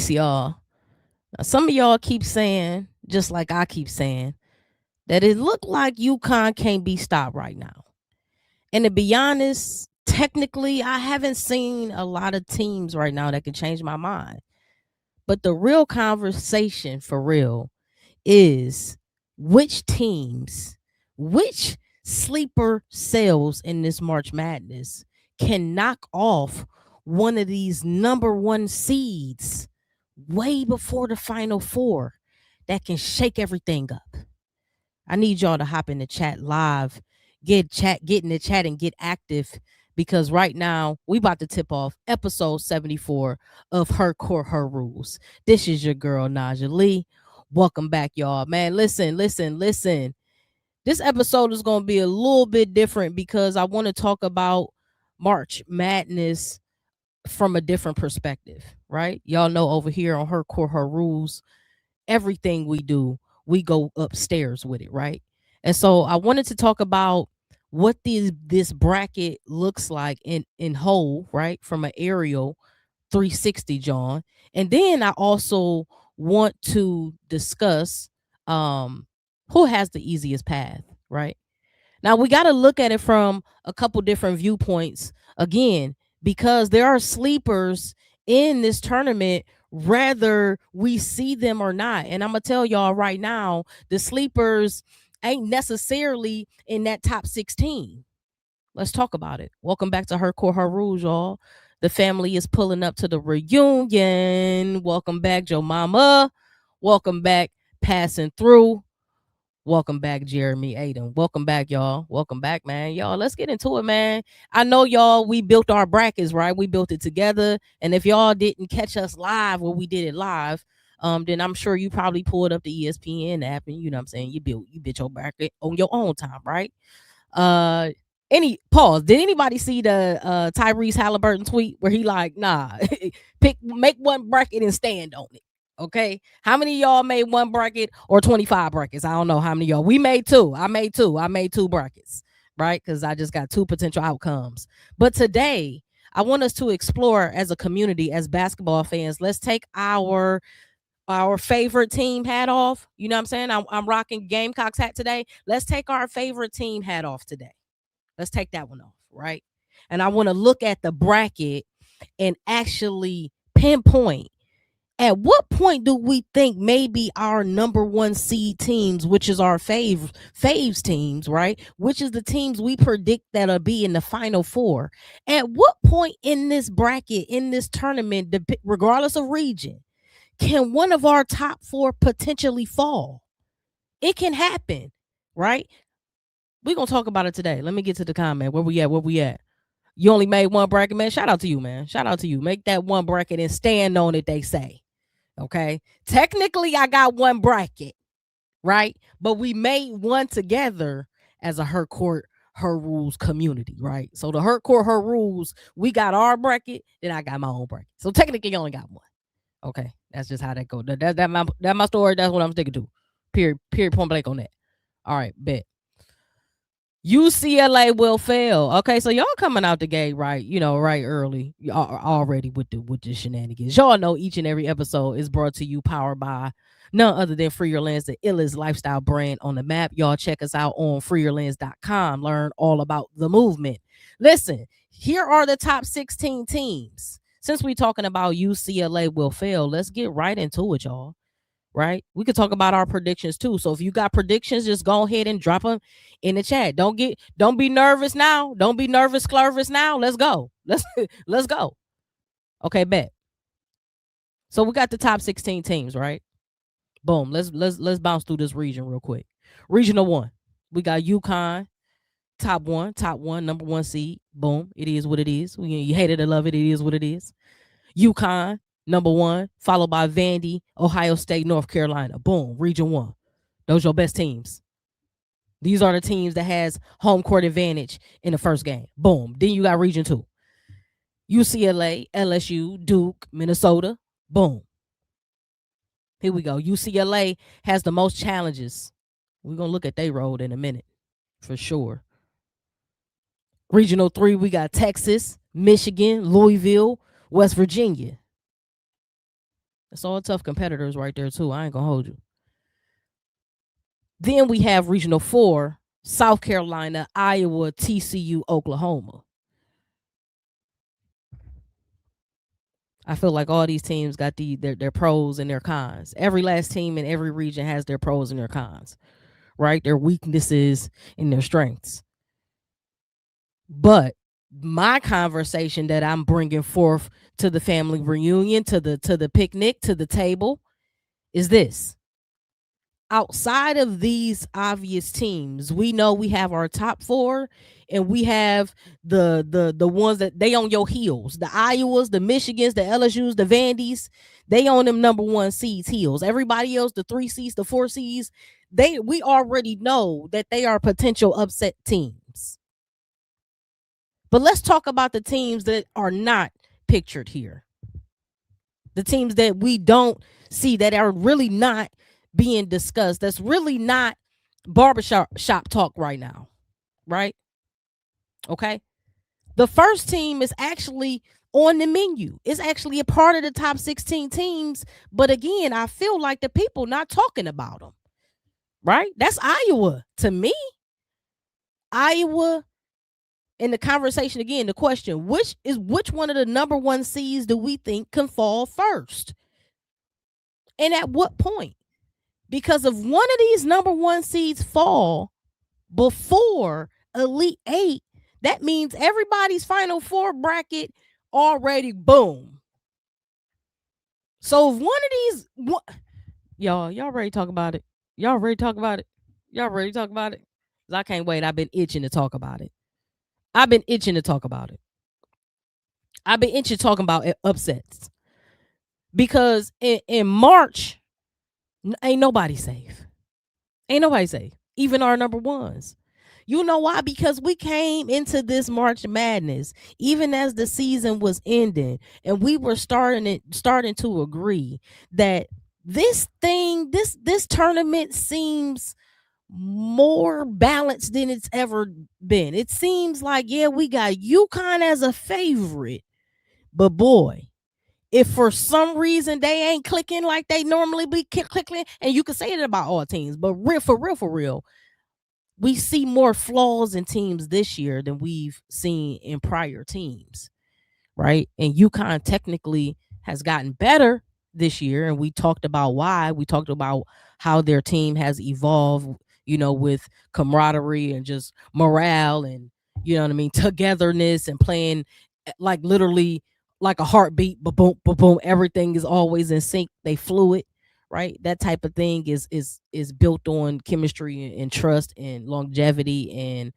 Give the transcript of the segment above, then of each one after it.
Peace, y'all. Now, some of y'all keep saying, just like I keep saying, that it looked like UConn can't be stopped right now. And to be honest, technically, I haven't seen a lot of teams right now that can change my mind. But the real conversation for real is which teams, which sleeper cells in this March Madness can knock off one of these number one seeds way before the Final Four that can shake everything up. I need y'all to hop in the chat live, get in the chat and get active because right now we about to tip off episode 74 of Her Court, Her Rules. This is your girl Najah Lee. Welcome back, y'all. Man, listen. This episode is going to be a little bit different because I want to talk about March Madness from a different perspective, right? Y'all know over here on Her Court, Her Rules, everything we do, we go upstairs with it, right? And so I wanted to talk about what this bracket looks like in whole, right? From an aerial 360, John. And then I also want to discuss who has the easiest path, right? Now we got to look at it from a couple different viewpoints again, because there are sleepers in this tournament, whether we see them or not. And I'm going to tell y'all right now, the sleepers ain't necessarily in that top 16. Let's talk about it. Welcome back to Her Court, Her Rules, y'all. The family is pulling up to the reunion. Welcome back, Joe Mama. Welcome back, Passing Through. Welcome back, Jeremy Aiden. Welcome back, y'all. Welcome back, man. Y'all, let's get into it, man. I know y'all, we built our brackets, right? We built it together. And if y'all didn't catch us live when we did it live, then I'm sure you probably pulled up the ESPN app and you know what I'm saying, you built your bracket on your own time, right? Any pause. Did anybody see the Tyrese Halliburton tweet where he like, nah, make one bracket and stand on it? Okay. How many of y'all made one bracket or 25 brackets? I don't know how many of y'all. We made two. I made two brackets, right? Because I just got two potential outcomes. But today, I want us to explore as a community, as basketball fans. Let's take our favorite team hat off. You know what I'm saying? I'm rocking Gamecocks hat today. Let's take our favorite team hat off today. Let's take that one off, right? And I want to look at the bracket and actually pinpoint at what point do we think maybe our number one seed teams, which is our faves teams, right? Which is the teams we predict that'll be in the Final Four. At what point in this bracket, in this tournament, regardless of region, can one of our top four potentially fall? It can happen, right? We're going to talk about it today. Let me get to the comment. Where we at? You only made one bracket, man. Shout out to you, man. Shout out to you. Make that one bracket and stand on it, they say. Okay. Technically, I got one bracket, right? But we made one together as a Her Court, Her Rules community, right? So the Her Court, Her Rules, we got our bracket, then I got my own bracket. So technically, you only got one. Okay. That's just how that goes. That my story. That's what I'm sticking to. Period. Point blank on that. All right. Bet. UCLA will fail. Okay, so y'all coming out the gate right, right early, already with the shenanigans. Y'all know each and every episode is brought to you, powered by none other than Freerlands, the illest lifestyle brand on the map. Y'all check us out on freerlands.com. Learn all about the movement. Listen, here are the top 16 teams. Since we're talking about UCLA will fail, let's get right into it, y'all. Right? We could talk about our predictions too. So if you got predictions, just go ahead and drop them in the chat. Don't be nervous now. Don't be nervous, Clovis now. Let's go. Let's go. Okay, bet. So we got the top 16 teams, right? Boom. Let's bounce through this region real quick. Regional 1. We got UConn, top one, number 1 seed. Boom. It is what it is. You hate it or love it. It is what it is. UConn, number 1, followed by Vandy, Ohio State, North Carolina. Boom, Region 1. Those are your best teams. These are the teams that has home court advantage in the first game. Boom. Then you got Region 2. UCLA, LSU, Duke, Minnesota. Boom. Here we go. UCLA has the most challenges. We're going to look at their road in a minute for sure. Regional 3, we got Texas, Michigan, Louisville, West Virginia. It's all tough competitors right there too. I ain't gonna hold you. Then we have Regional 4, South Carolina, Iowa, TCU, Oklahoma. I feel like all these teams got their pros and their cons. Every last team in every region has their pros and their cons, right? Their weaknesses and their strengths. But my conversation that I'm bringing forth to the family reunion, to the picnic, to the table, is this. Outside of these obvious teams, we know we have our top 4, and we have the ones that they on your heels. The Iowas, the Michigans, the LSUs, the Vandies, they on them number 1 seeds heels. Everybody else, the 3 seeds, the 4 seeds, we already know that they are potential upset teams. But let's talk about the teams that are not pictured here. The teams that we don't see, that are really not being discussed, that's really not barbershop talk right now, right? Okay. The first team is actually on the menu. It's actually a part of the top 16 teams. But again, I feel like the people not talking about them, right? That's Iowa. To me, Iowa, in the conversation again, the question, which one of the number 1 seeds do we think can fall first? And at what point? Because if one of these number 1 seeds fall before Elite 8, that means everybody's Final 4 bracket already boom. So if one of these, y'all ready to talk about it? Y'all ready to talk about it? Y'all ready to talk about it? I can't wait. I've been itching to talk about it. I've been itching to talk about upsets. Because in March, ain't nobody safe. Ain't nobody safe. Even our number 1s. You know why? Because we came into this March Madness, even as the season was ending, and we were starting to agree that this tournament seems more balanced than it's ever been. It seems like, yeah, we got UConn as a favorite, but boy, if for some reason they ain't clicking like they normally be clicking, and you can say it about all teams, but for real, we see more flaws in teams this year than we've seen in prior teams, right? And UConn technically has gotten better this year, and we talked about why. We talked about how their team has evolved, with camaraderie and just morale and, togetherness, and playing like literally like a heartbeat, boom, boom, everything is always in sync. They fluid, right? That type of thing is built on chemistry and trust and longevity and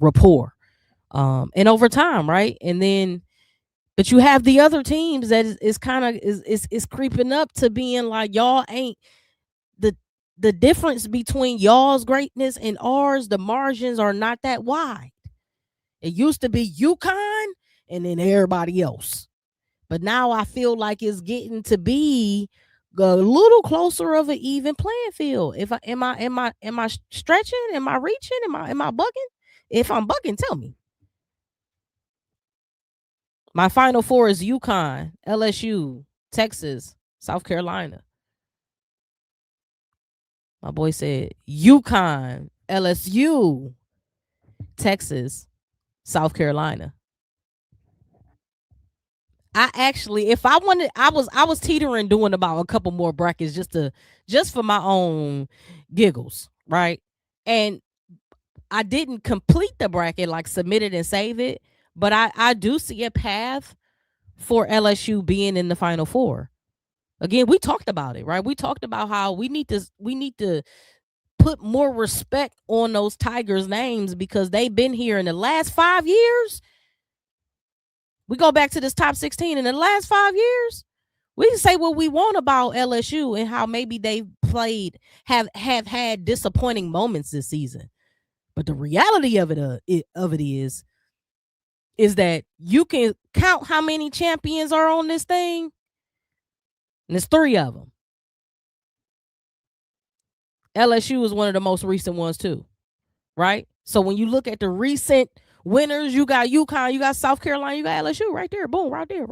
rapport, and over time, right? And then, but you have the other teams that is kind of is creeping up to being like, y'all ain't the difference between y'all's greatness and ours. The margins are not that wide. It used to be UConn and then everybody else. But now I feel like it's getting to be a little closer of an even playing field. If I am I stretching? Am I reaching? Am I bugging? If I'm bugging, tell me. My Final 4 is UConn, LSU, Texas, South Carolina. My boy said UConn, LSU, Texas, South Carolina. I actually, if I wanted, I was teetering doing about a couple more brackets just for my own giggles, right? And I didn't complete the bracket, like submit it and save it, but I do see a path for LSU being in the Final 4. Again, we talked about it, right? We talked about how we need to put more respect on those Tigers' names because they've been here in the last 5 years. We go back to this top 16 in the last 5 years. We can say what we want about LSU and how maybe they've played, have had disappointing moments this season. But the reality of it is that you can count how many champions are on this thing, and there's 3 of them. LSU is one of the most recent ones too, right? So when you look at the recent winners, you got UConn, you got South Carolina, you got LSU right there. Boom, right there.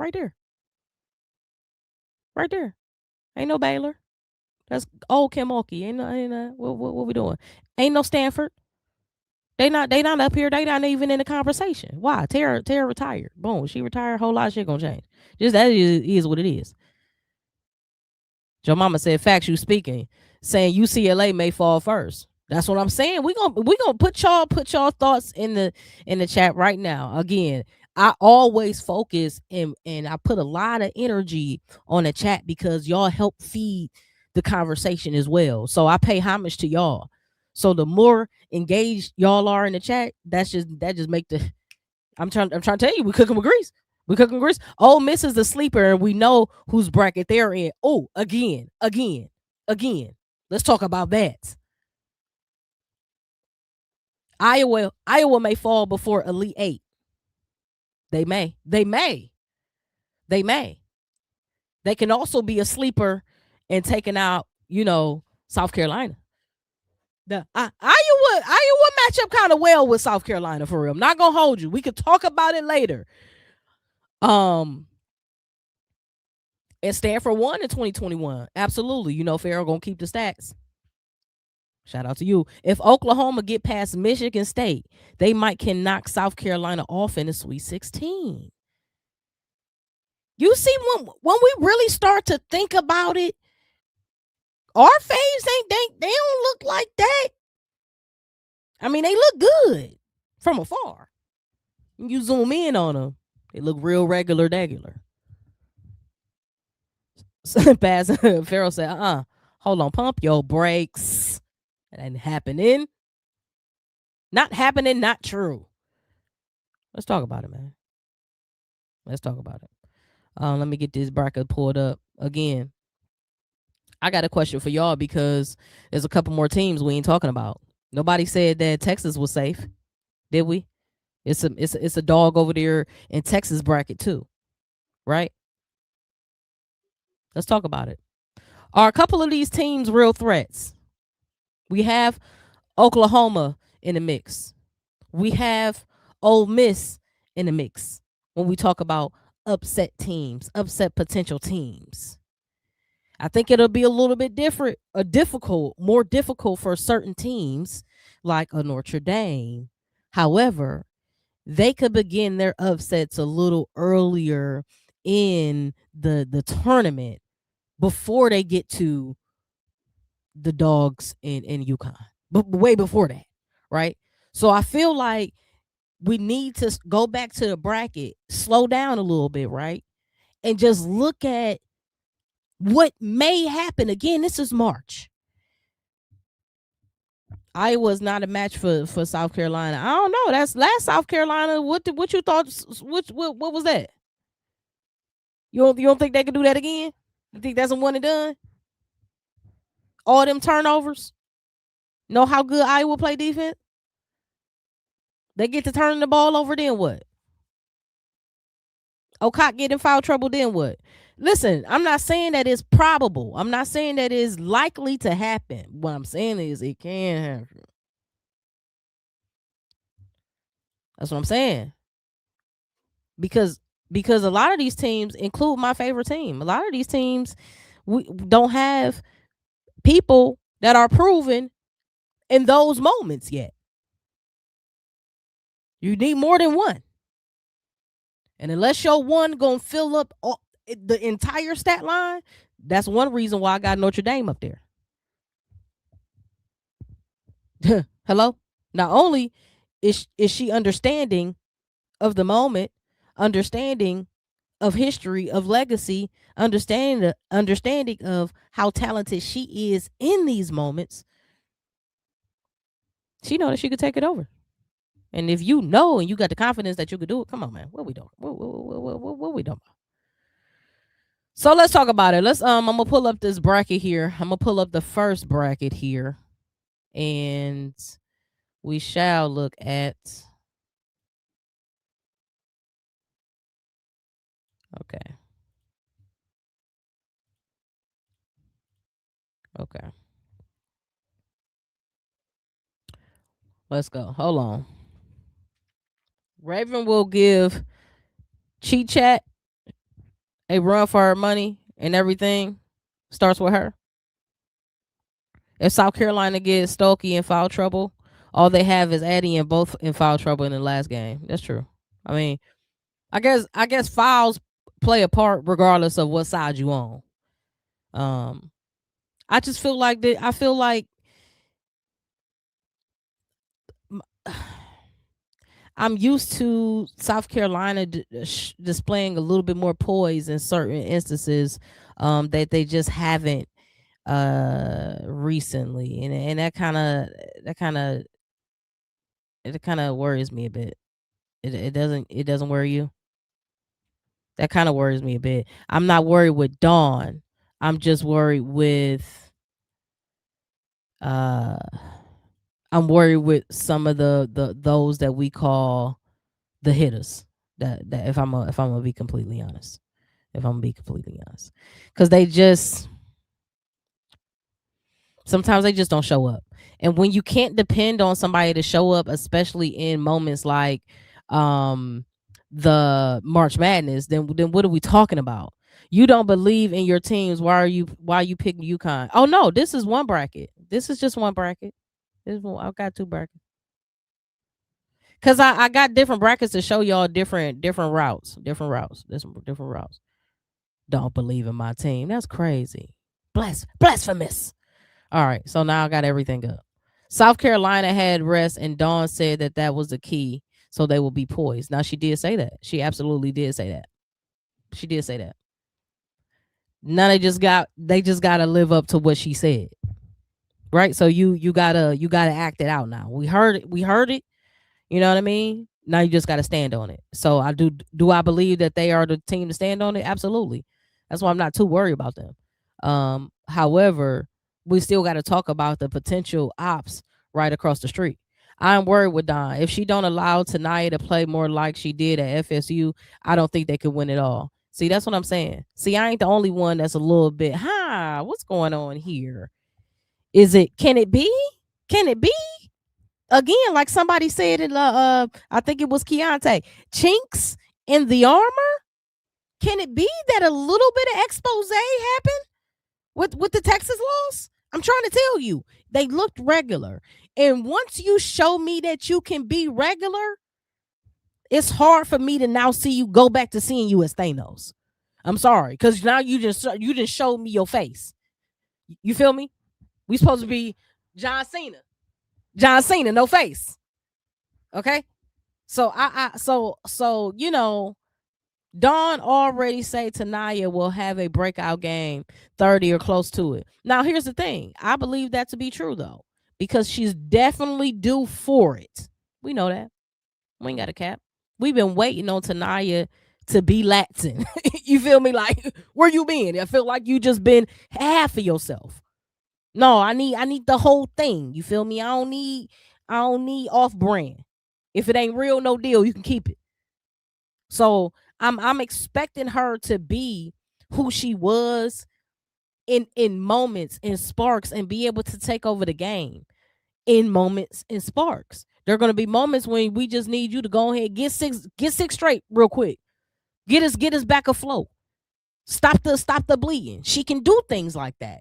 Ain't no Baylor. That's old Kim Mulkey. Ain't no what we doing? Ain't no Stanford. They not up here. They not even in the conversation. Why? Tara retired. Boom. She retired. Whole lot of shit gonna change. Just that is what it is. Your mama said facts you speaking, saying UCLA may fall first. That's what I'm saying. We gonna put y'all thoughts in the chat right now. Again, I always focus and I put a lot of energy on the chat because y'all help feed the conversation as well. So I pay homage to y'all. So the more engaged y'all are in the chat, that just make the I'm trying to tell you, we cooking with grease. We cooking with grease. Ole Miss is the sleeper, and we know whose bracket they're in. Oh, again. Let's talk about that. Iowa may fall before Elite Eight. They may. They can also be a sleeper and taking out, South Carolina. The Iowa match up kind of well with South Carolina for real. I'm not gonna hold you. We could talk about it later. And Stanford won in 2021. Absolutely. Farrell gonna keep the stats. Shout out to you. If Oklahoma get past Michigan State, they can knock South Carolina off in the Sweet 16. You see, when we really start to think about it, our faves they don't look like that. I mean, they look good from afar. You zoom in on them, they look real regular. Pass. Farrell said, hold on, pump your brakes. That ain't happening. Not happening, not true. Let's talk about it, man. Let's talk about it. Let me get this bracket pulled up again. I got a question for y'all because there's a couple more teams we ain't talking about. Nobody said that Texas was safe, did we? It's a dog over there in Texas bracket too, right? Let's talk about it. Are a couple of these teams real threats? We have Oklahoma in the mix. We have Ole Miss in the mix when we talk about upset teams, upset potential teams. I think it'll be a little bit more difficult for certain teams like a Notre Dame. However, they could begin their upsets a little earlier in the tournament before they get to the dogs in UConn, but way before that, right? So I feel like we need to go back to the bracket, slow down a little bit, right? And just look at what may happen. Again, this is March. Iowa's not a match for South Carolina. I don't know. That's last South Carolina. What you thought? What was that? You don't think they could do that again? You think that's a one and done? All them turnovers. Know how good Iowa play defense? They get to turning the ball over, then what? Okok get in foul trouble, then what? Listen, I'm not saying that it's probable. I'm not saying that it's likely to happen. What I'm saying is it can happen. That's what I'm saying. Because a lot of these teams include my favorite team. A lot of these teams we don't have people that are proven in those moments yet. You need more than one. And unless your one gonna fill up the entire stat line, that's one reason why I got Notre Dame up there. Hello? Not only is she understanding of the moment, understanding of history, of legacy, understanding of how talented she is in these moments, she know that she could take it over. And if you know and you got the confidence that you could do it, come on, man. What we doing? What we doing? So let's talk about it. I'm gonna pull up this bracket here. I'm gonna pull up the first bracket here, and we shall look at. Okay. Okay. Let's go. Hold on. Raven will give Cheat Chat a run for her money and everything. Starts with her. If South Carolina gets Stokey in foul trouble, all they have is Eddie and both in foul trouble in the last game. That's true. I mean, I guess fouls play a part regardless of what side you on. I just feel like that. I feel like I'm used to South Carolina displaying a little bit more poise in certain instances that they just haven't recently, and that kind of worries me a bit. It doesn't worry you. That kind of worries me a bit. I'm not worried with Dawn. I'm just worried with uh I'm worried with some of the those that we call the hitters. That if I'm gonna be completely honest. If I'm gonna be completely honest. Cause they just sometimes they just don't show up. And when you can't depend on somebody to show up, especially in moments like um the March Madness, then what are we talking about? You don't believe in your teams. Why are you picking UConn? Oh no, this is one bracket. This is just one bracket. I've got two brackets. Cause I got different brackets to show y'all different routes. Different routes. Don't believe in my team. That's crazy. Blasphemous. All right, so now I got everything up. South Carolina had rest, and Dawn said that was the key, so they will be poised. Now she did say that. She absolutely did say that. She did say that. Now they just gotta live up to what she said, right? So you gotta act it out now. We heard it. We heard it. You know what I mean? Now you just got to stand on it. So do I believe that they are the team to stand on it? Absolutely. That's why I'm not too worried about them. However, we still got to talk about the potential ops right across the street. I'm worried with Don. If she don't allow Tanaya to play more like she did at FSU, I don't think they could win it all. See, that's what I'm saying. See, I ain't the only one that's a little bit, what's going on here? Can it be? Can it be? Again, like somebody said in I think it was Keontae, chinks in the armor. Can it be that a little bit of expose happened with the Texas loss? I'm trying to tell you, they looked regular, and once you show me that you can be regular, it's hard for me to now see you go back to seeing you as Thanos. I'm sorry, because now you just showed me your face. You feel me? We supposed to be John Cena. John Cena, no face. Okay. So Dawn already say Tanaya will have a breakout game, 30 or close to it. Now here's the thing. I believe that to be true though, because she's definitely due for it. We know that. We ain't got a cap. We've been waiting on Tanaya to be Latin. You feel me? Like, where you been? I feel like you just been half of yourself. No, I need the whole thing. You feel me? I don't need off brand. If it ain't real, no deal. You can keep it. So I'm expecting her to be who she was in moments, in sparks, and be able to take over the game in moments, in sparks. There are gonna be moments when we just need you to go ahead, get six straight real quick. Get us back afloat. Stop the bleeding. She can do things like that.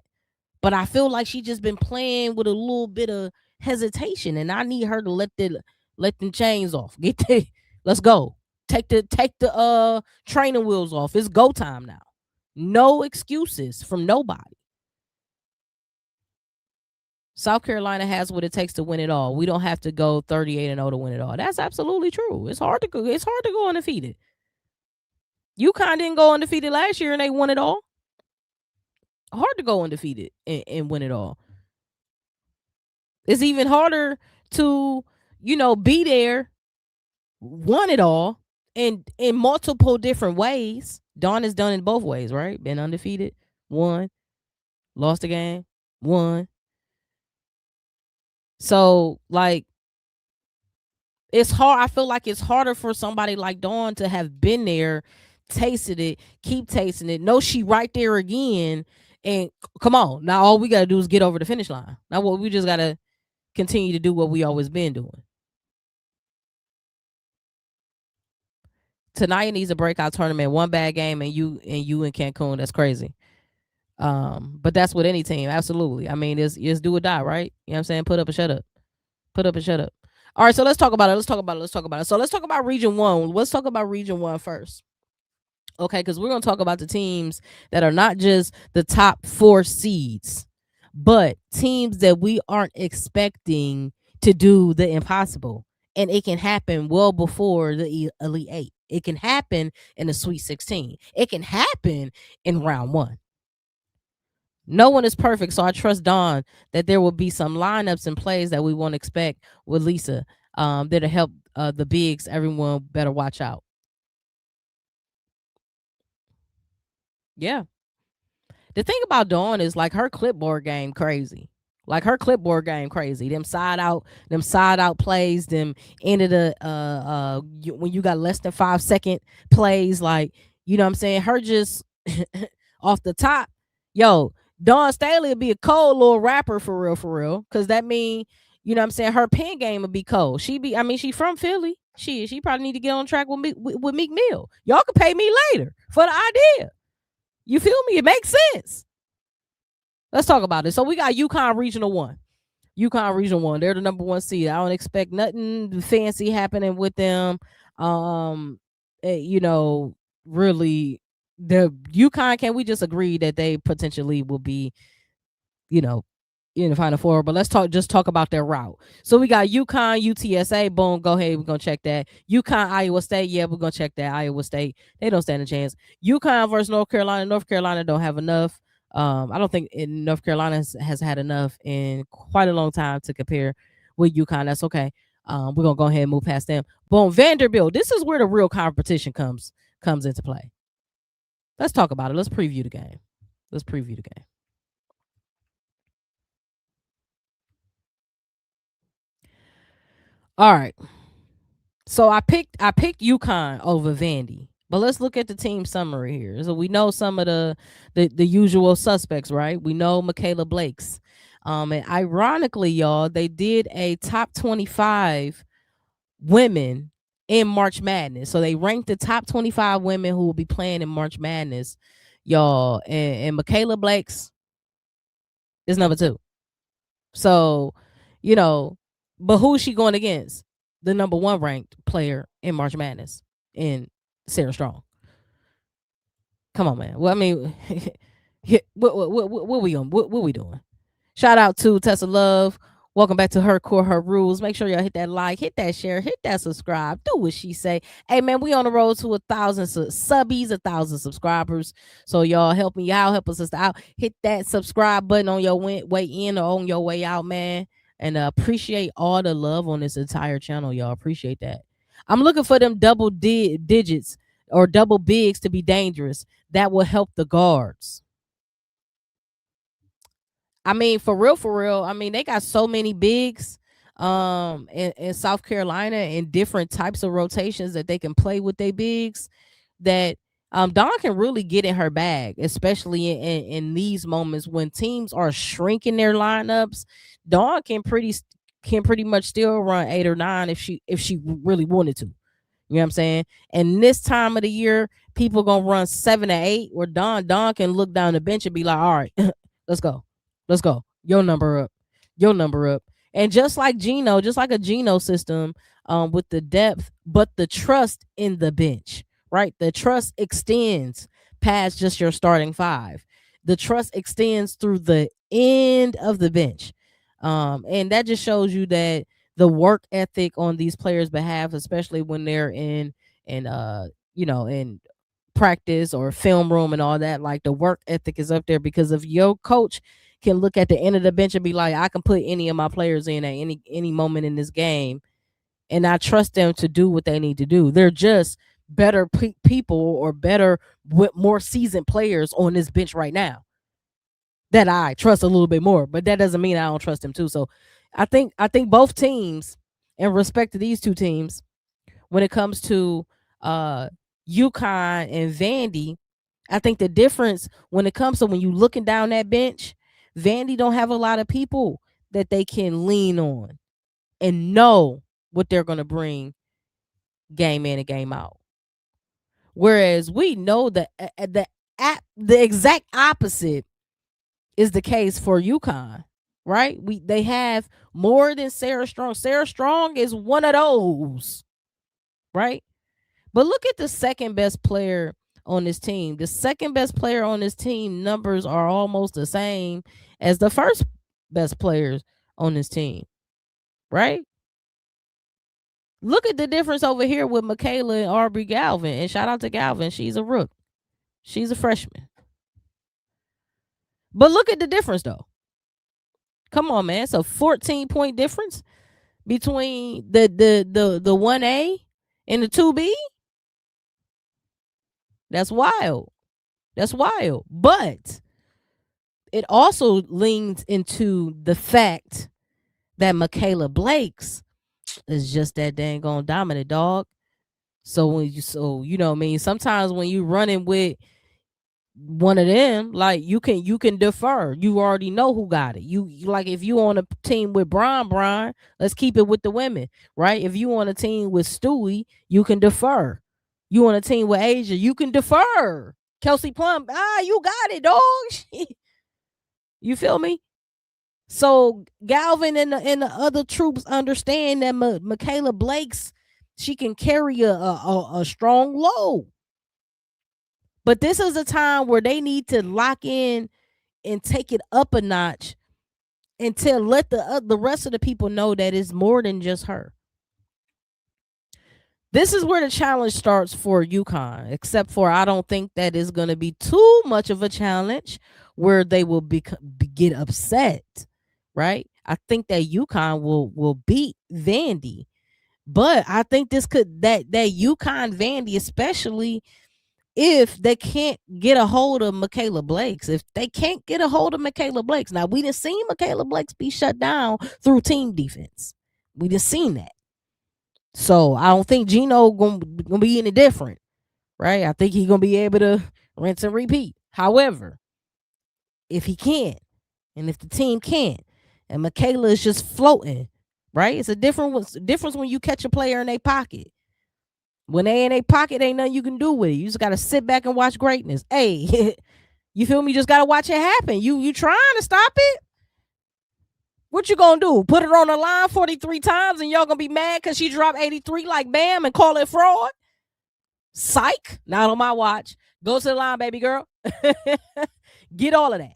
But I feel like she just been playing with a little bit of hesitation, and I need her to let them chains off. Let's go. Take the training wheels off. It's go time now. No excuses from nobody. South Carolina has what it takes to win it all. We don't have to go 38-0 to win it all. That's absolutely true. It's hard to go undefeated. UConn didn't go undefeated last year and they won it all. Hard to go undefeated and win it all. It's even harder to, be there, won it all, and in multiple different ways. Dawn has done it both ways, right? Been undefeated, won, lost a game, won. So, like, it's hard. I feel like it's harder for somebody like Dawn to have been there, tasted it, keep tasting it. No, she right there again. And come on, now all we gotta do is get over the finish line. Now what we just gotta continue to do what we always been doing. Tonight needs a breakout tournament. One bad game and you in Cancun. That's crazy. But that's with any team, absolutely. I mean, it's do or die, right? You know what I'm saying? Put up and shut up. Put up and shut up. All right, so let's talk about it. So let's talk about Region 1. Let's talk about Region 1 first. Okay, because we're going to talk about the teams that are not just the top 4 seeds, but teams that we aren't expecting to do the impossible. And it can happen well before the Elite 8. It can happen in the Sweet 16. It can happen in round 1. No one is perfect, so I trust Dawn that there will be some lineups and plays that we won't expect with Lisa that'll help the bigs. Everyone better watch out. Yeah. The thing about Dawn is like her clipboard game crazy. Like her clipboard game crazy. Them side out plays, them into the when you got less than 5-second plays, like, you know what I'm saying? Her just off the top, yo, Dawn Staley would be a cold little rapper for real. Cause that mean, you know what I'm saying, her pen game would be cold. She from Philly. She probably need to get on track with Meek Mill. Y'all can pay me later for the idea. You feel me? It makes sense. Let's talk about it. So we got UConn Regional 1. UConn Regional 1. They're the number 1 seed. I don't expect nothing fancy happening with them. You know, really, the UConn, can we just agree that they potentially will be, you know, in the Final Four? But let's talk about their route. So we got UConn, UTSA. Boom, go ahead. We're gonna check that. UConn, Iowa State. Yeah, we're gonna check that. Iowa State, they don't stand a chance. UConn versus North Carolina. North Carolina don't have enough. I don't think North Carolina has had enough in quite a long time to compare with UConn. That's okay. We're gonna go ahead and move past them. Boom, Vanderbilt. This is where the real competition comes into play. Let's talk about it. Let's preview the game. All right. So I picked UConn over Vandy. But let's look at the team summary here. So we know some of the usual suspects, right? We know Michaela Blake's. And ironically, y'all, they did a top 25 women in March Madness. So they ranked the top 25 women who will be playing in March Madness, y'all. And Michaela Blake's is number 2. So, you know, but who's she going against? The number 1 ranked player in March Madness, in Sarah Strong. Come on, man. Well, I mean, what we on? What we doing? Shout out to Tessa Love. Welcome back to Her Core, Her Rules. Make sure y'all hit that like, hit that share, hit that subscribe. Do what she say. Hey, man, we on the road to 1,000 subbies, 1,000 subscribers. So y'all help me out, help us out. Hit that subscribe button on your way in or on your way out, man. And appreciate all the love on this entire channel, y'all. Appreciate that. I'm looking for them double digits or double bigs to be dangerous. That will help the guards. I mean, for real, I mean, they got so many bigs in South Carolina and different types of rotations that they can play with their bigs, that Dawn can really get in her bag, especially in these moments when teams are shrinking their lineups. Dawn can pretty much still run 8 or 9 if she really wanted to. You know what I'm saying? And this time of the year, people gonna run 7 or 8, where Dawn can look down the bench and be like, all right, let's go. Your number up. And just like a Geno system, with the depth, but the trust in the bench, right? The trust extends past just your starting 5. The trust extends through the end of the bench. And that just shows you that the work ethic on these players' behalf, especially when they're in practice or film room and all that, like the work ethic is up there, because if your coach can look at the end of the bench and be like, I can put any of my players in at any moment in this game, and I trust them to do what they need to do. They're just better people, or better with more seasoned players on this bench right now that I trust a little bit more, but that doesn't mean I don't trust them too. So I think both teams, in respect to these two teams, when it comes to UConn and Vandy, I think the difference when it comes to when you looking down that bench, Vandy don't have a lot of people that they can lean on and know what they're going to bring game in and game out. Whereas we know the exact opposite is the case for UConn, right? They have more than Sarah Strong. Sarah Strong is one of those, right? But look at the second best player on this team. The second best player on this team numbers are almost the same as the first best players on this team, right? Look at the difference over here with Michaela and Aubrey Galvin. And shout out to Galvin. She's a rook. She's a freshman. But look at the difference, though. Come on, man. It's a 14-point difference between the 1A and the 2B. That's wild. That's wild. But it also leans into the fact that Michaela Blake's is just that dang on dominant, dog. So you know what I mean, sometimes when you running with one of them, like you can defer. You already know who got it. You like if you on a team with Brian, let's keep it with the women, right? If you on a team with Stewie, you can defer. You on a team with Asia, you can defer. Kelsey Plum, you got it, dog. You feel me? So Galvin and the other troops understand that Michaela Blake's, she can carry a strong load. But this is a time where they need to lock in and take it up a notch until let the rest of the people know that it's more than just her. This is where the challenge starts for UConn, except for I don't think that is going to be too much of a challenge where they will get upset, right? I think that UConn will beat Vandy, but I think this could that UConn Vandy, especially if they can't get a hold of Michaela Blake's. If they can't get a hold of Michaela Blake's, now we done seen Michaela Blake's be shut down through team defense. We done seen that. So I don't think Gino gonna be any different, right? I think he's gonna be able to rinse and repeat. However, if he can't, and if the team can't, and Michaela is just floating, right? It's a difference when you catch a player in their pocket. When they in their pocket, ain't nothing you can do with it. You just gotta sit back and watch greatness. Hey, you feel me? You just gotta watch it happen. You trying to stop it? What you gonna do? Put it on the line 43 times and y'all gonna be mad because she dropped 83 like bam and call it fraud? Psych, not on my watch. Go to the line, baby girl. Get all of that.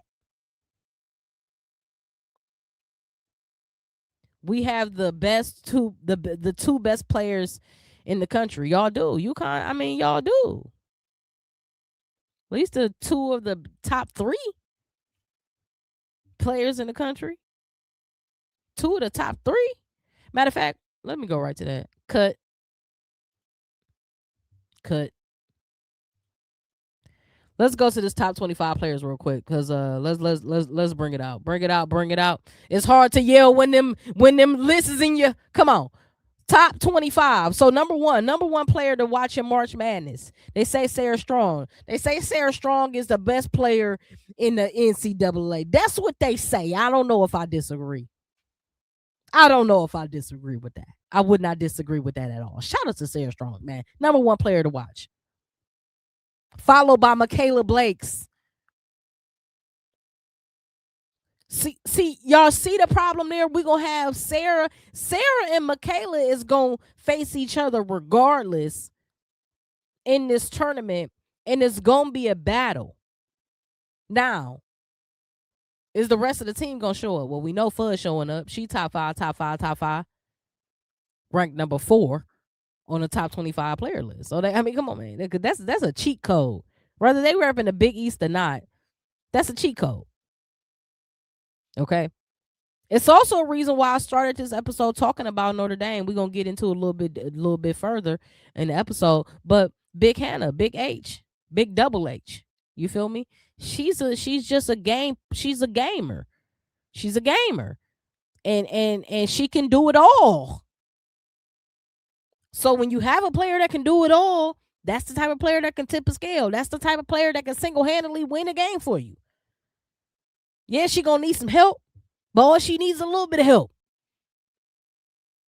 We have the best the two best players in the country. Y'all do. UConn, I mean, y'all do. At least the two of the top 3 players in the country. 2 of the top 3. Matter of fact, let me go right to that. Cut. Let's go to this top 25 players real quick, cause let's bring it out. Bring it out. It's hard to yell when them lists is in you. Come on. Top 25. So number one player to watch in March Madness. They say Sarah Strong. They say Sarah Strong is the best player in the NCAA. That's what they say. I don't know if I disagree. I don't know if I disagree with that. I would not disagree with that at all. Shout out to Sarah Strong, man. Number 1 player to watch. Followed by Michaela Blake's. See, y'all see the problem there? We're going to have Sarah and Michaela is going to face each other regardless in this tournament, and it's going to be a battle. Now, is the rest of the team going to show up? Well, we know Fudge showing up. She top five. Ranked number 4 on the top 25 player list. So, come on, man. That's a cheat code. Whether they were up in the Big East or not, that's a cheat code. Okay? It's also a reason why I started this episode talking about Notre Dame. We're going to get into a little bit further in the episode. But Big Hannah, Big H, Big Double H. You feel me? She's just a game. She's a gamer. She's a gamer. And she can do it all. So when you have a player that can do it all, that's the type of player that can tip a scale. That's the type of player that can single-handedly win a game for you. Yeah, she going to need some help. But all she needs a little bit of help.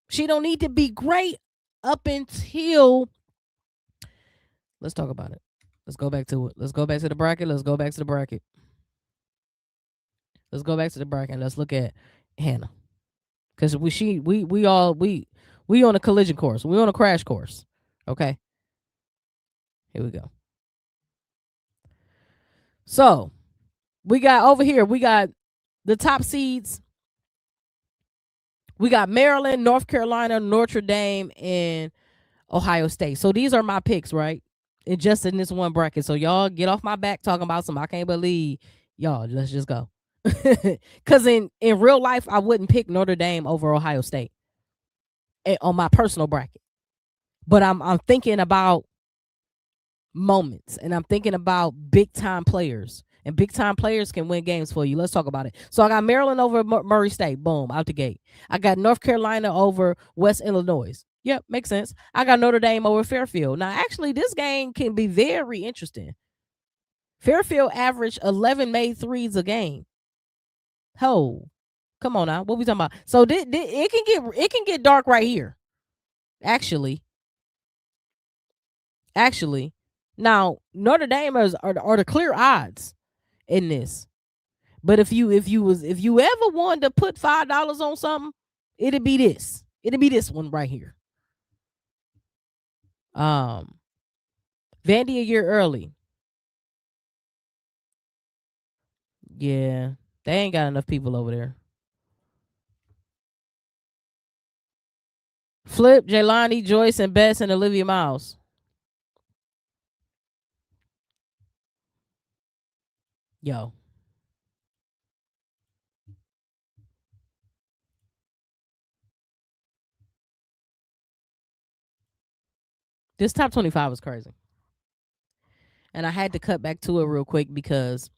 She don't need to be great up until. Let's talk about it. Let's go back to it. Let's go back to the bracket. Let's go back to the bracket and let's look at Hannah. Because we on a collision course. We on a crash course. Okay. Here we go. So we got over here, we got the top seeds. We got Maryland, North Carolina, Notre Dame, and Ohio State. So these are my picks, right? And just in this one bracket. So y'all get off my back talking about some I can't believe. Y'all, let's just go. Because in real life, I wouldn't pick Notre Dame over Ohio State on my personal bracket. But I'm thinking about moments, and I'm thinking about big time players. And big time players can win games for you. Let's talk about it. So I got Maryland over Murray State. Boom, out the gate. I got North Carolina over West Illinois. Yep, makes sense. I got Notre Dame over Fairfield. Now, actually, this game can be very interesting. Fairfield averaged 11 made threes a game. Ho, come on now. What we talking about? So it can get dark right here. Actually, now Notre Dame are the clear odds in this. But if you ever wanted to put $5 on something, it'd be this. It'd be this one right here. Vandy a year early. Yeah, they ain't got enough people over there. Flip, Jelani, Joyce, and Bess, and Olivia Miles. Yo. This top 25 is crazy. And I had to cut back to it real quick because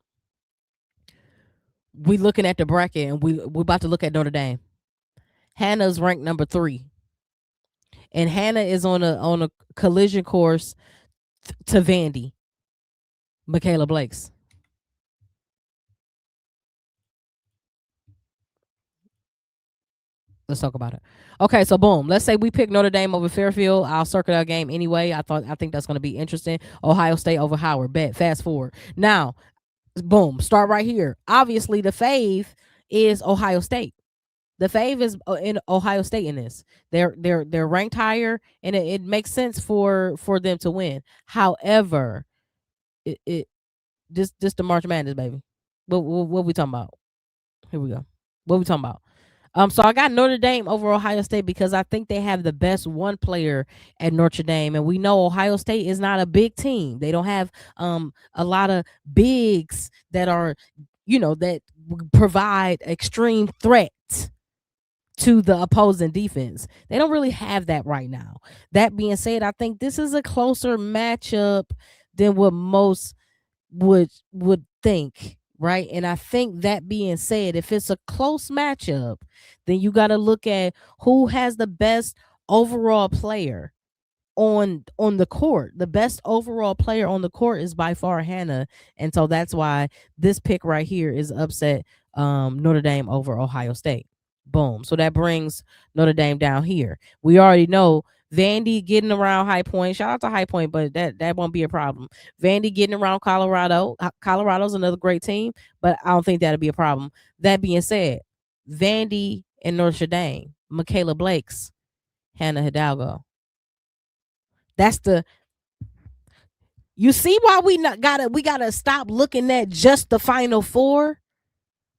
we looking at the bracket and we about to look at Notre Dame. Hannah's ranked number 3. And Hannah is on a collision course to Vandy. Michaela Blake's. Let's talk about it. Okay, so boom. Let's say we pick Notre Dame over Fairfield. I'll circle that game anyway. I think that's going to be interesting. Ohio State over Howard. Bet. Fast forward. Now, boom. Start right here. Obviously, the fave is Ohio State. The fave is in Ohio State in this. They're ranked higher, and it makes sense for them to win. However, this the March Madness, baby. What we talking about? Here we go. What we talking about? So I got Notre Dame over Ohio State because I think they have the best one player at Notre Dame, and we know Ohio State is not a big team. They don't have a lot of bigs that are, that provide extreme threats to the opposing defense. They don't really have that right now. That being said, I think this is a closer matchup than what most would think, right? And I think that being said, if it's a close matchup, then you got to look at who has the best overall player on the court. The best overall player on the court is by far Hannah, and so that's why this pick right here is upset Notre Dame over Ohio State. Boom. So that brings Notre Dame down here. We already know Vandy getting around High Point. Shout out to High Point, but that won't be a problem. Vandy getting around Colorado. Colorado's another great team, but I don't think that'll be a problem. That being said, Vandy and Notre Dame, Michaela Blake's, Hannah Hidalgo. That's the. You see why we gotta stop looking at just the Final Four,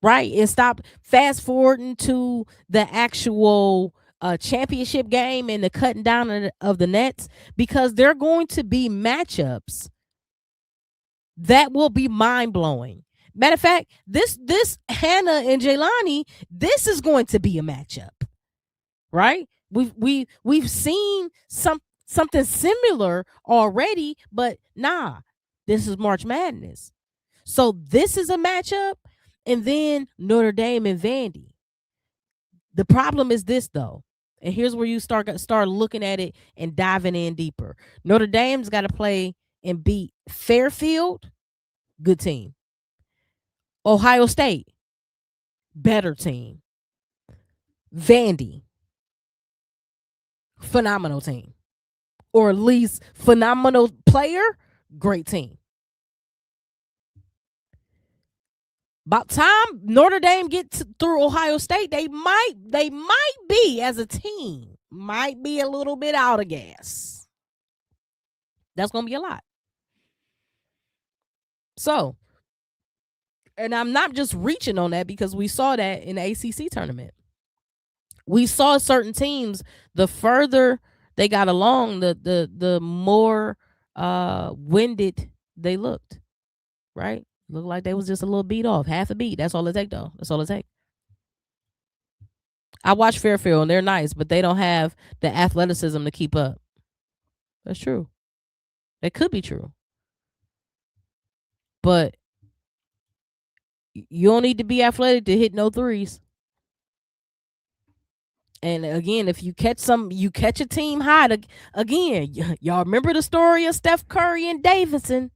right? And stop fast forwarding to the actual championship game and the cutting down of the nets, because they're going to be matchups that will be mind blowing. Matter of fact, this Hannah and Jelani, this is going to be a matchup, right? We've seen something similar already, but nah, this is March Madness. So this is a matchup, and then Notre Dame and Vandy. The problem is this though, and here's where you start looking at it and diving in deeper. Notre Dame's got to play and beat Fairfield, good team. Ohio State, better team. Vandy, phenomenal team. Or at least phenomenal player, great team. About time Notre Dame gets through Ohio State, they might be, as a team, might be a little bit out of gas. That's going to be a lot. So, and I'm not just reaching on that, because we saw that in the ACC tournament. We saw certain teams, the further they got along, the more winded they looked, right? Looked like they was just a little beat off, half a beat. That's all it take, though. That's all it take. I watch Fairfield, and they're nice, but they don't have the athleticism to keep up. That's true. That could be true. But you don't need to be athletic to hit no threes. And again, if you catch a team hot. Again, y'all remember the story of Steph Curry and Davidson.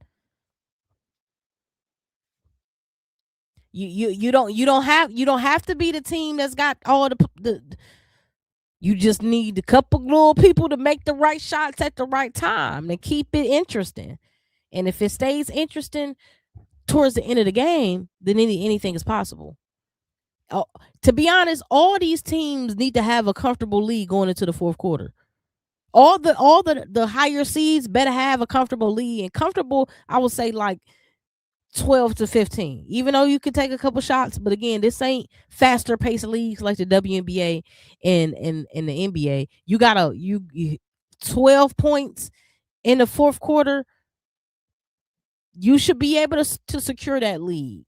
You don't have to be the team that's got all the. You just need a couple little people to make the right shots at the right time and keep it interesting. And if it stays interesting towards the end of the game, then anything is possible. To be honest, all these teams need to have a comfortable lead going into the fourth quarter. All the higher seeds better have a comfortable lead, and comfortable, I would say, like 12 to 15. Even though you could take a couple shots, but again, this ain't faster paced leagues like the WNBA and the NBA. You gotta 12 points in the fourth quarter. You should be able to secure that lead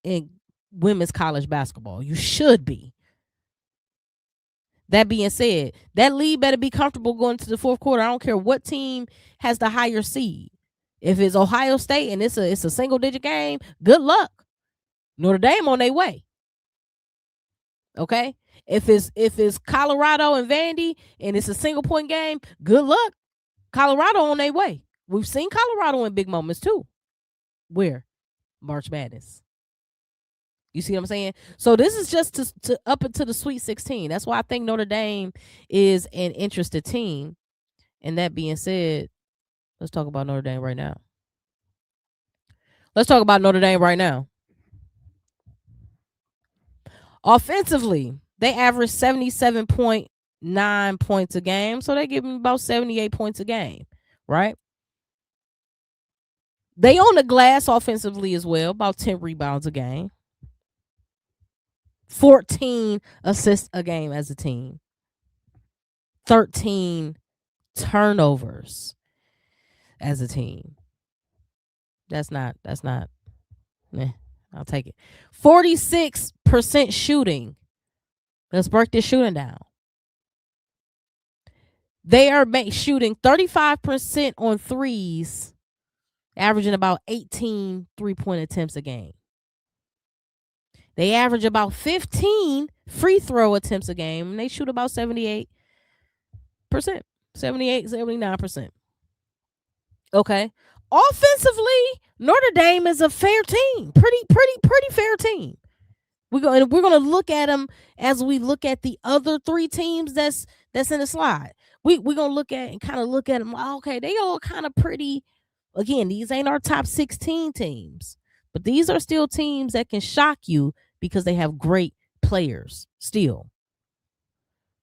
in women's college basketball. You should be. That being said, that lead better be comfortable going to the fourth quarter. I don't care what team has the higher seed. If it's Ohio State and it's a single digit game, good luck. Notre Dame on their way. Okay? If it's Colorado and Vandy and it's a single point game, good luck. Colorado on their way. We've seen Colorado in big moments too. Where? March Madness. You see what I'm saying? So this is just to up into the Sweet 16. That's why I think Notre Dame is an interested team. And that being said, let's talk about Notre Dame right now. Offensively, they average 77.9 points a game. So they give them about 78 points a game, right? They own the glass offensively as well, about 10 rebounds a game. 14 assists a game as a team. 13 turnovers as a team. That's not. I'll take it. 46% shooting. Let's break this shooting down. They are shooting 35% on threes, averaging about 18 three-point attempts a game. They average about 15 free throw attempts a game, and they shoot about 78%. 79%. Okay. Offensively, Notre Dame is a fair team. Pretty fair team. We're gonna look at them as we look at the other three teams that's in the slide. We're gonna look at them. Okay, they all kind of pretty. Again, these ain't our top 16 teams, but these are still teams that can shock you because they have great players still.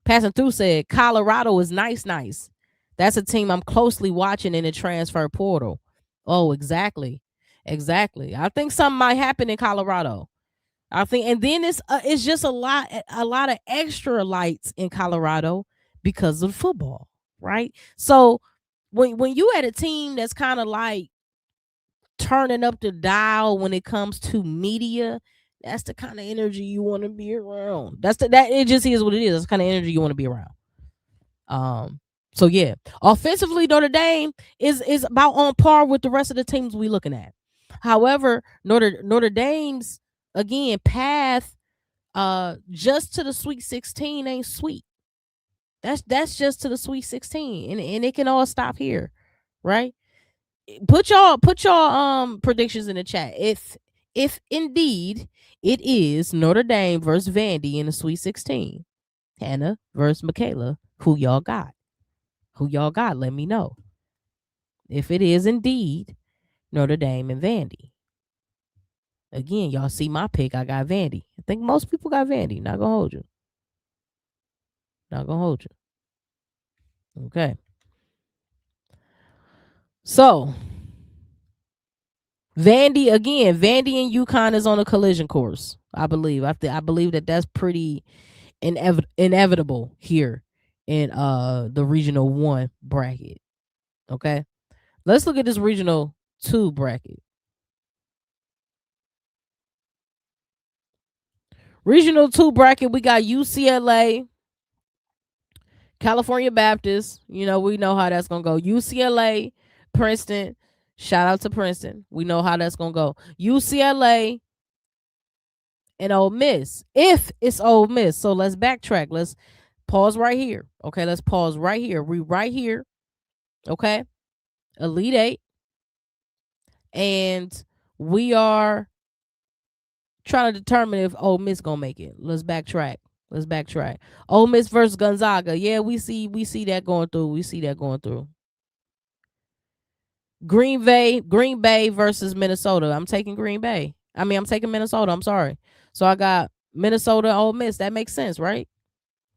Passing through said Colorado is nice. That's a team I'm closely watching in the transfer portal. Oh, exactly. I think something might happen in Colorado. I think, and then it's just a lot of extra lights in Colorado because of football, right? So when you at a team that's kind of like turning up the dial when it comes to media, that's the kind of energy you want to be around. It just is what it is. That's the kind of energy you want to be around. So yeah, offensively, Notre Dame is about on par with the rest of the teams we looking at. However, Notre Dame's again path just to the Sweet 16 ain't sweet. That's just to the Sweet 16, and it can all stop here, right? Put y'all predictions in the chat. If indeed it is Notre Dame versus Vandy in the Sweet 16, Hannah versus Michaela, who y'all got? Let me know. If it is indeed Notre Dame and Vandy. Again, y'all see my pick. I got Vandy. I think most people got Vandy. Not gonna hold you. Not gonna hold you. Okay. So Vandy again. Vandy and UConn is on a collision course. I believe. I believe that that's pretty inevitable here in the regional 1 bracket. Okay. Let's look at this regional 2 bracket. Regional 2 bracket, we got UCLA, California Baptist. You know, we know how that's going to go. UCLA, Princeton. Shout out to Princeton. We know how that's going to go. UCLA and Ole Miss. If it's Ole Miss. So let's backtrack. Let's pause right here. Okay, let's pause right here. We right here. Okay. Elite 8. And we are trying to determine if Ole Miss gonna make it. Let's backtrack. Ole Miss versus Gonzaga. Yeah, we see that going through. Green Bay versus Minnesota. I'm taking Green Bay. I'm taking Minnesota. I'm sorry. So I got Minnesota, Ole Miss. That makes sense, right?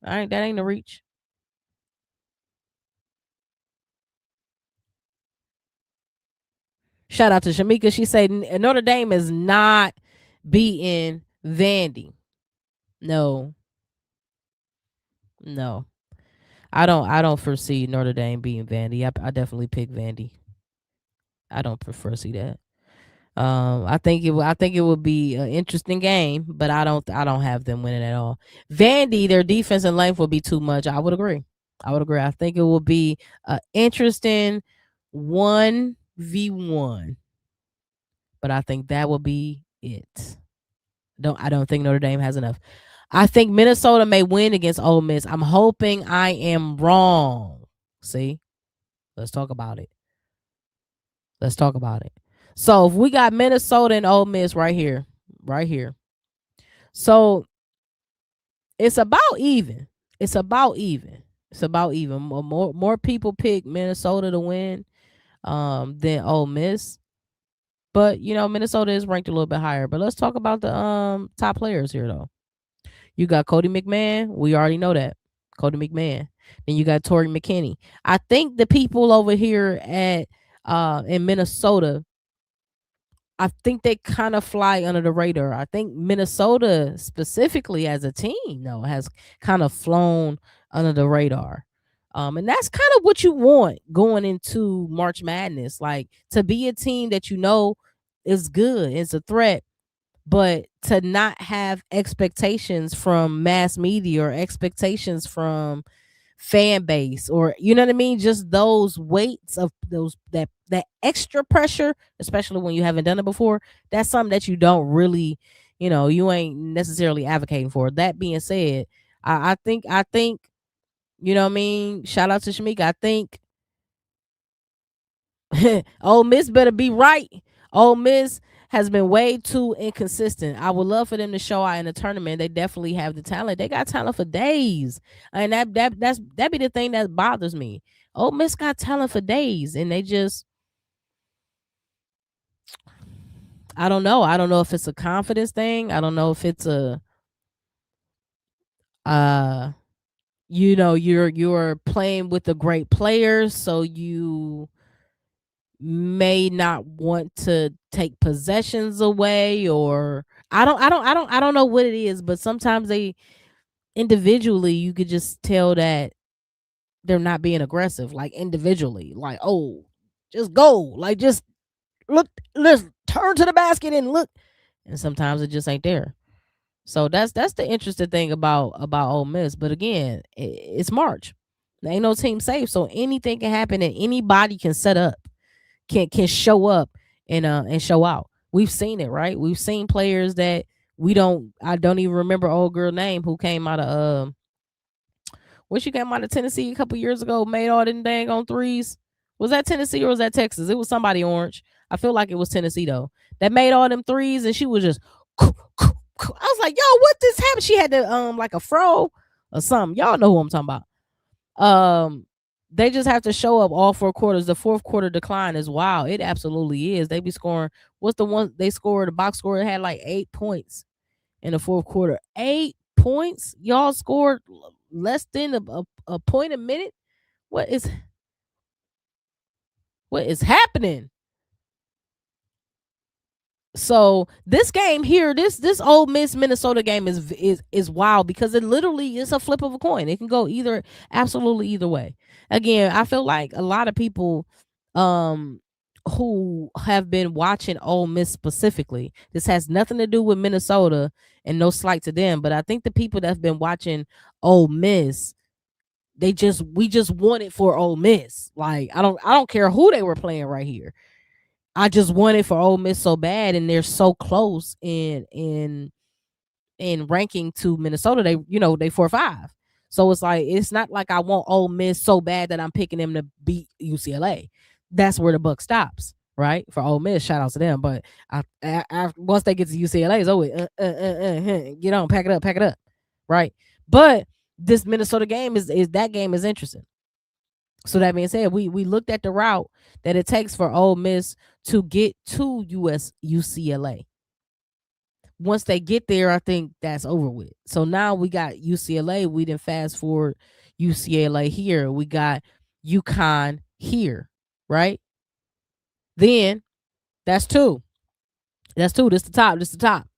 All right, that ain't a reach. Shout out to Shamika. She said Notre Dame is not beating Vandy. No. I don't foresee Notre Dame beating Vandy. I definitely pick Vandy. I don't foresee that. I think it would be an interesting game, but I don't have them winning at all. Vandy, their defense and length would be too much. I would agree. I think it will be an interesting 1v1, but I think that will be it. I don't think Notre Dame has enough. I think Minnesota may win against Ole Miss. I'm hoping I am wrong. See, let's talk about it. So if we got Minnesota and Ole Miss right here. So it's about even. More people pick Minnesota to win than Ole Miss. But Minnesota is ranked a little bit higher. But let's talk about the top players here though. You got Cody McMahon. We already know that. Cody McMahon. Then you got Tori McKinney. I think the people over here at in Minnesota, I think they kind of fly under the radar. I think Minnesota specifically as a team, though, has kind of flown under the radar. And that's kind of what you want going into March Madness, like to be a team that is good, is a threat, but to not have expectations from mass media or expectations from fan base, or you know what I mean, just those weights of that extra pressure, especially when you haven't done it before. That's something that you don't really, you ain't necessarily advocating for. That being said, I think you know what I mean, shout out to Shamika. I think Ole Miss better be right. Ole Miss has been way too inconsistent. I would love for them to show out in the tournament. They definitely have the talent. They got talent for days, and that be the thing that bothers me. Ole Miss got talent for days, and they just, I don't know. I don't know if it's a confidence thing. I don't know if it's a you're playing with the great players, so you may not want to take possessions away, or I don't know what it is, but sometimes they individually you could just tell that they're not being aggressive, like individually, like, oh, just go, like, just look, let's turn to the basket and look, and sometimes it just ain't there. So that's the interesting thing about Ole Miss. But again, it's March. There ain't no team safe, so anything can happen, and anybody can set up, can show up and show out. We've seen it, right? We've seen players that I don't even remember old girl name who came out of when she came out of Tennessee a couple years ago, made all them dang on threes. Was that Tennessee or was that Texas? It was somebody orange. I feel like it was Tennessee though. That made all them threes, and she was just I was like, yo, what this happened? She had to like a fro or something. Y'all know who I'm talking about. They just have to show up all 4 quarters. The fourth quarter decline is wild. It absolutely is. They be scoring. What's the one they scored? The box score had like 8 points in the fourth quarter. 8 points. Y'all scored less than a point a minute. What is happening? So this game here, this Ole Miss Minnesota game is wild because it literally is a flip of a coin. It can go absolutely either way. Again, I feel like a lot of people who have been watching Ole Miss specifically, this has nothing to do with Minnesota and no slight to them, but I think the people that have been watching Ole Miss, we just want it for Ole Miss. Like I don't care who they were playing right here. I just want it for Ole Miss so bad, and they're so close in ranking to Minnesota. They they 4-5, so it's not like I want Ole Miss so bad that I'm picking them to beat UCLA. That's where the buck stops, right? For Ole Miss, shout out to them. But once they get to UCLA, it's always get on, pack it up, right? But this Minnesota game is that game is interesting. So that being said, we looked at the route that it takes for Ole Miss to get to UCLA. Once they get there, I think that's over with. So now we got UCLA. We didn't fast forward UCLA here. We got UConn here, right? Then that's two. That's two. This the top. This the top.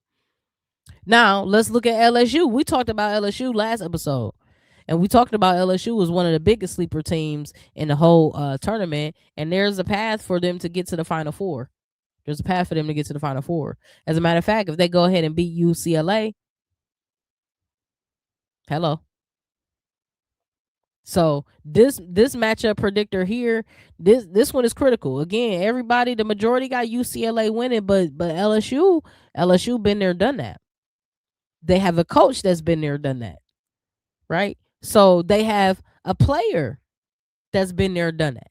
Now let's look at LSU. We talked about LSU last episode. And we talked about LSU was one of the biggest sleeper teams in the whole tournament. And there's a path for them to get to the Final Four. There's a path for them to get to the Final Four. As a matter of fact, if they go ahead and beat UCLA, hello. So this matchup predictor here, this one is critical. Again, everybody, the majority got UCLA winning, but LSU been there, done that. They have a coach that's been there, done that, right? So they have a player that's been there, done that.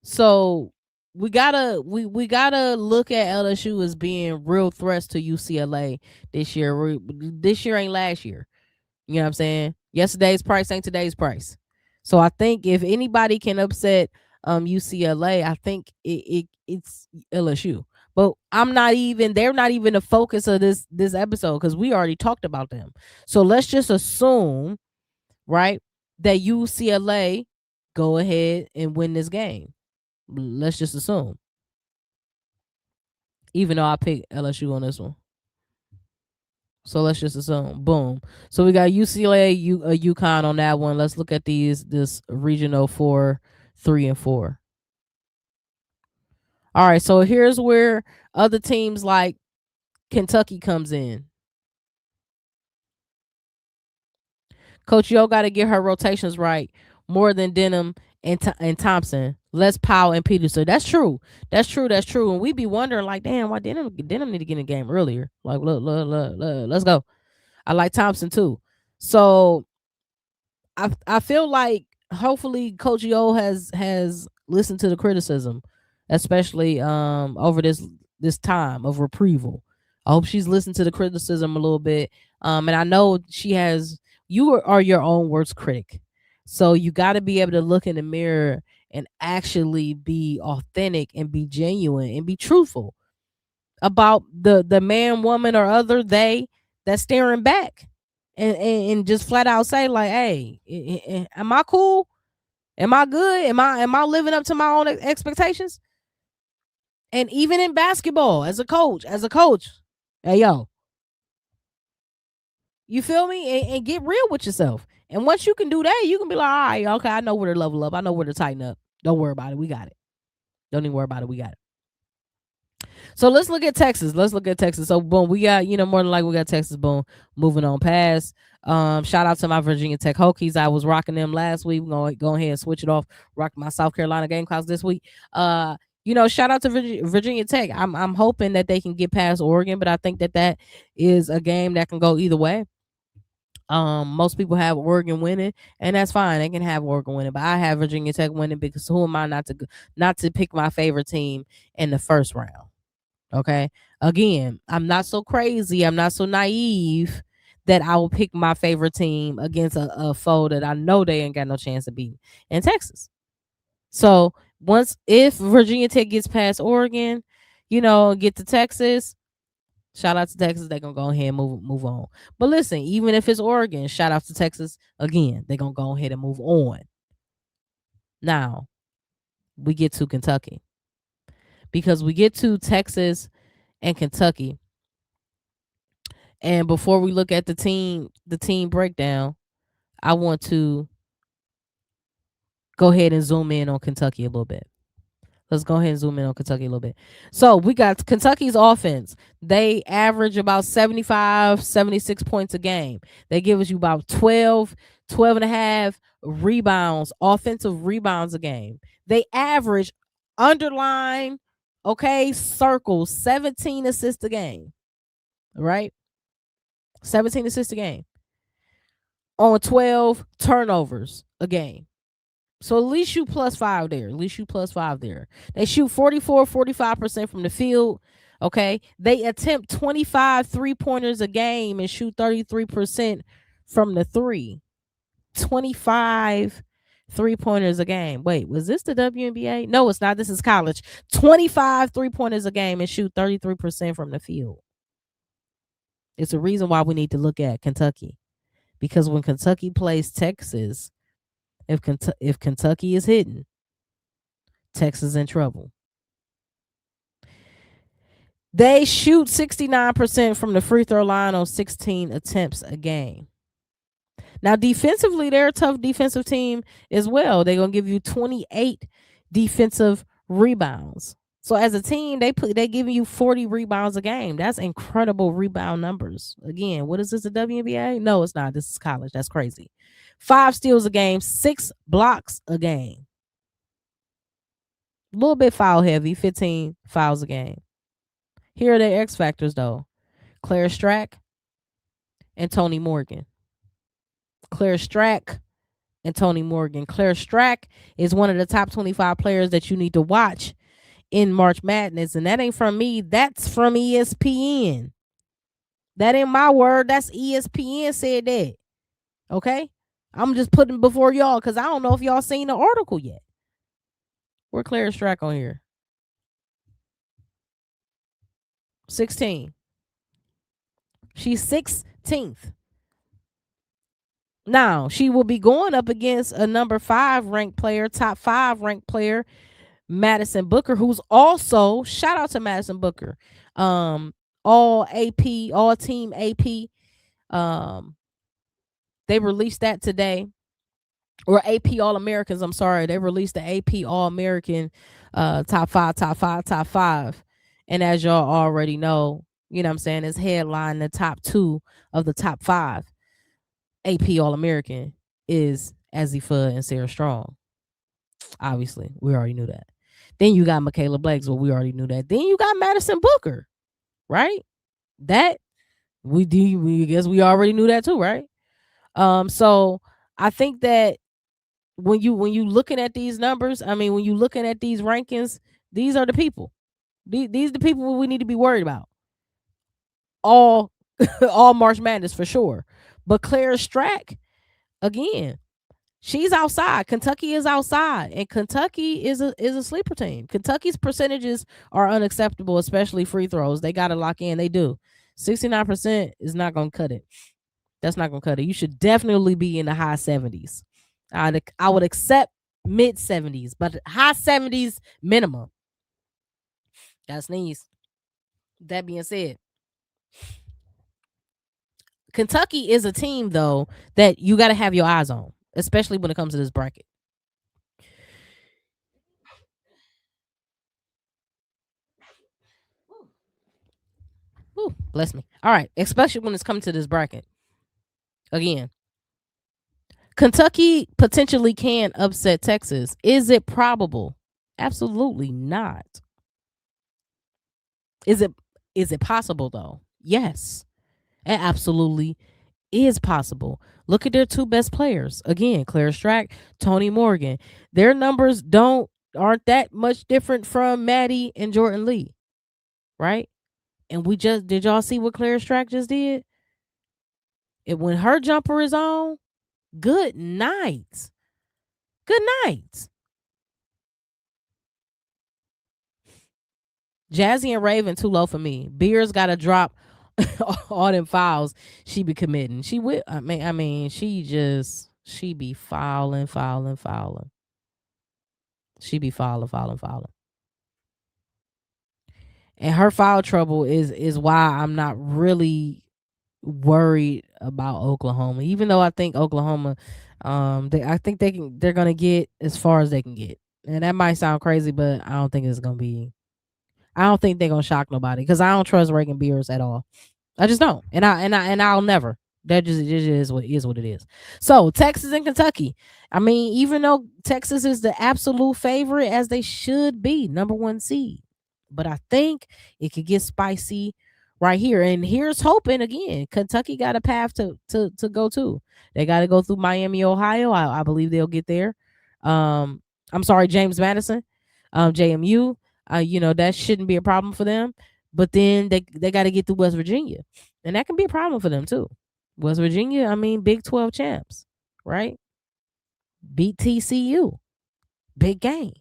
So we gotta look at LSU as being real threats to UCLA this year. This year ain't last year. You know what I'm saying? Yesterday's price ain't today's price. So I think if anybody can upset UCLA, I think it's LSU. But they're not even the focus of this episode because we already talked about them. So let's just assume, right, that UCLA go ahead and win this game. Let's just assume. Even though I picked LSU on this one. So let's just assume. Boom. So we got UCLA, UConn on that one. Let's look at this regional 4, 3, and 4. All right, so here's where other teams like Kentucky comes in. Coach Yo got to get her rotations right more than Denham and Thompson. Less Powell and Peterson. That's true. And we be wondering like, damn, why Denham need to get in the game earlier? Like, look, let's go. I like Thompson too. So I feel like hopefully Coach Yo has listened to the criticism, especially over this time of reprieval. I hope she's listened to the criticism a little bit. And I know she has. You are your own worst critic. So you got to be able to look in the mirror and actually be authentic and be genuine and be truthful about the man, woman, or other they that's staring back, and just flat out say like, hey, am I cool? Am I good? Am I living up to my own expectations? And even in basketball, as a coach, hey yo, you feel me? And get real with yourself. And once you can do that, you can be like, all right, okay, I know where to level up. I know where to tighten up. Don't worry about it. We got it. Don't even worry about it. We got it. So let's look at Texas. So boom, we got, more than likely we got Texas. Boom. Moving on past. Shout out to my Virginia Tech Hokies. I was rocking them last week. We're gonna go ahead and switch it off. Rock my South Carolina Gamecocks this week. Shout out to Virginia Tech. I'm hoping that they can get past Oregon, but I think that is a game that can go either way. Most people have Oregon winning, and that's fine. They can have Oregon winning, but I have Virginia Tech winning because who am I not to pick my favorite team in the first round? Okay. Again, I'm not so crazy. I'm not so naive that I will pick my favorite team against a foe that I know they ain't got no chance of beating in Texas. So if Virginia Tech gets past Oregon, get to Texas, shout out to Texas, they're gonna go ahead and move on. But listen, even if it's Oregon, shout out to Texas again, they're gonna go ahead and move on. Now we get to Kentucky. Because we get to Texas and Kentucky. And before we look at the team breakdown, I want to go ahead and zoom in on Kentucky a little bit. Let's go ahead and zoom in on Kentucky a little bit. So we got Kentucky's offense. They average about 75, 76 points a game. They give us you about 12 and a half rebounds, offensive rebounds a game. They average, underline, circle, 17 assists a game. Right? 17 assists a game. On 12 turnovers a game. So at least you +5 there. They shoot 45% from the field. Okay. They attempt 25 3-pointers a game and shoot 33% from the three. 25 3-pointers a game. Wait, was this the WNBA? No, it's not. This is college. 25 3-pointers a game and shoot 33% from the field. It's a reason why we need to look at Kentucky. Because when Kentucky plays Texas, if Kentucky is hitting, Texas is in trouble. They shoot 69% from the free throw line on 16 attempts a game. Now, defensively, they're a tough defensive team as well. They're going to give you 28 defensive rebounds. So as a team, they giving you 40 rebounds a game. That's incredible rebound numbers. Again, what is this, the WNBA? No, it's not. This is college. That's crazy. 5 steals a game, 6 blocks a game. A little bit foul heavy, 15 fouls a game. Here are their X factors though. Claire Strack and Toni Morgan. Claire Strack is one of the top 25 players that you need to watch in March Madness. And that ain't from me. That's from ESPN. That ain't my word. That's ESPN said that. Okay? I'm just putting before y'all because I don't know if y'all seen the article yet. Where Claire Strack on here? 16. She's 16th. Now, she will be going up against a number 5 ranked player, top 5 ranked player, Madison Booker, who's also, shout out to Madison Booker, all team AP. They released that today. Or AP All-Americans, I'm sorry. They released the AP All-American top five. And as y'all already know, you know what I'm saying, it's headline the top 2 of the top 5. AP All-American is Azzi and Sarah Strong. Obviously, we already knew that. Then you got Michaela Blakes, well, we already knew that. Then you got Madison Booker, right? That we guess we already knew that too, right? So I think that when you looking at these numbers, I mean, when you looking at these rankings, these are the people. These are the people we need to be worried about. All March Madness for sure. But Claire Strack, again, she's outside. Kentucky is outside, and Kentucky is a sleeper team. Kentucky's percentages are unacceptable, especially free throws. They got to lock in. They do. 69% is not going to cut it. That's not going to cut it. You should definitely be in the high 70s. I would accept mid 70s, but high 70s minimum. Gotta sneeze. That being said, Kentucky is a team, though, that you got to have your eyes on, especially when it comes to this bracket. Ooh, bless me. All right, especially when it's coming to this bracket. Again, Kentucky potentially can upset Texas. Is it probable? Absolutely not. Is it possible, though? Yes. It absolutely is possible. Look at their 2 best players. Again, Claire Strack, Toni Morgan. Their numbers aren't that much different from Maddie and Jordan Lee. Right? And did y'all see what Claire Strack just did? When her jumper is on, good night. Good night. Jazzy and Raven too low for me. Beers got to drop all them fouls she be committing. She will. I mean, she be fouling, fouling, fouling. She be fouling, fouling, fouling. And her foul trouble is why I'm not really worried about Oklahoma. Even though I think Oklahoma, I think they're gonna get as far as they can get. And that might sound crazy, but I don't think it's gonna be. I don't think they're gonna shock nobody because I don't trust Reagan Beers at all. I just don't, and I'll never. That just is what it is. So Texas and Kentucky. I mean, even though Texas is the absolute favorite, as they should be, #1 seed, but I think it could get spicy right here. And here's hoping again. Kentucky got a path to go to. They got to go through Miami, Ohio. I believe they'll get there. I'm sorry, James Madison, JMU. That shouldn't be a problem for them. But then they got to get through West Virginia, and that can be a problem for them too. West Virginia, I mean, Big 12 champs, right? Beat TCU, big game.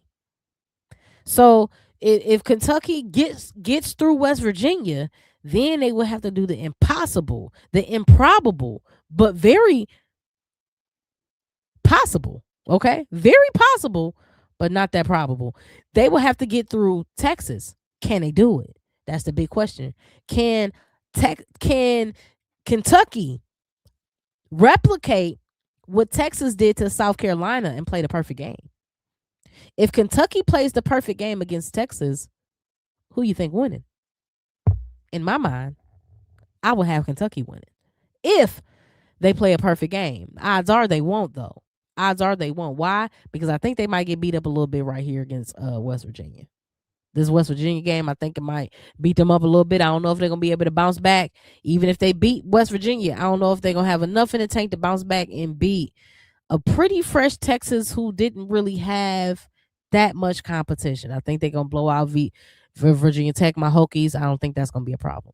So if Kentucky gets through West Virginia, then they will have to do the impossible, the improbable, but very possible. Okay, very possible, but not that probable. They will have to get through Texas. Can they do it? That's the big question. Can Kentucky replicate what Texas did to South Carolina and play the perfect game? If Kentucky plays the perfect game against Texas, who you think winning? In my mind, I would have Kentucky winning. If they play a perfect game. Odds are they won't, though. Odds are they won't. Why? Because I think they might get beat up a little bit right here against West Virginia. This West Virginia game, I think it might beat them up a little bit. I don't know if they're going to be able to bounce back. Even if they beat West Virginia, I don't know if they're going to have enough in the tank to bounce back and beat a pretty fresh Texas who didn't really have that much competition. I think they're going to blow out Virginia Tech, my Hokies. I don't think that's going to be a problem.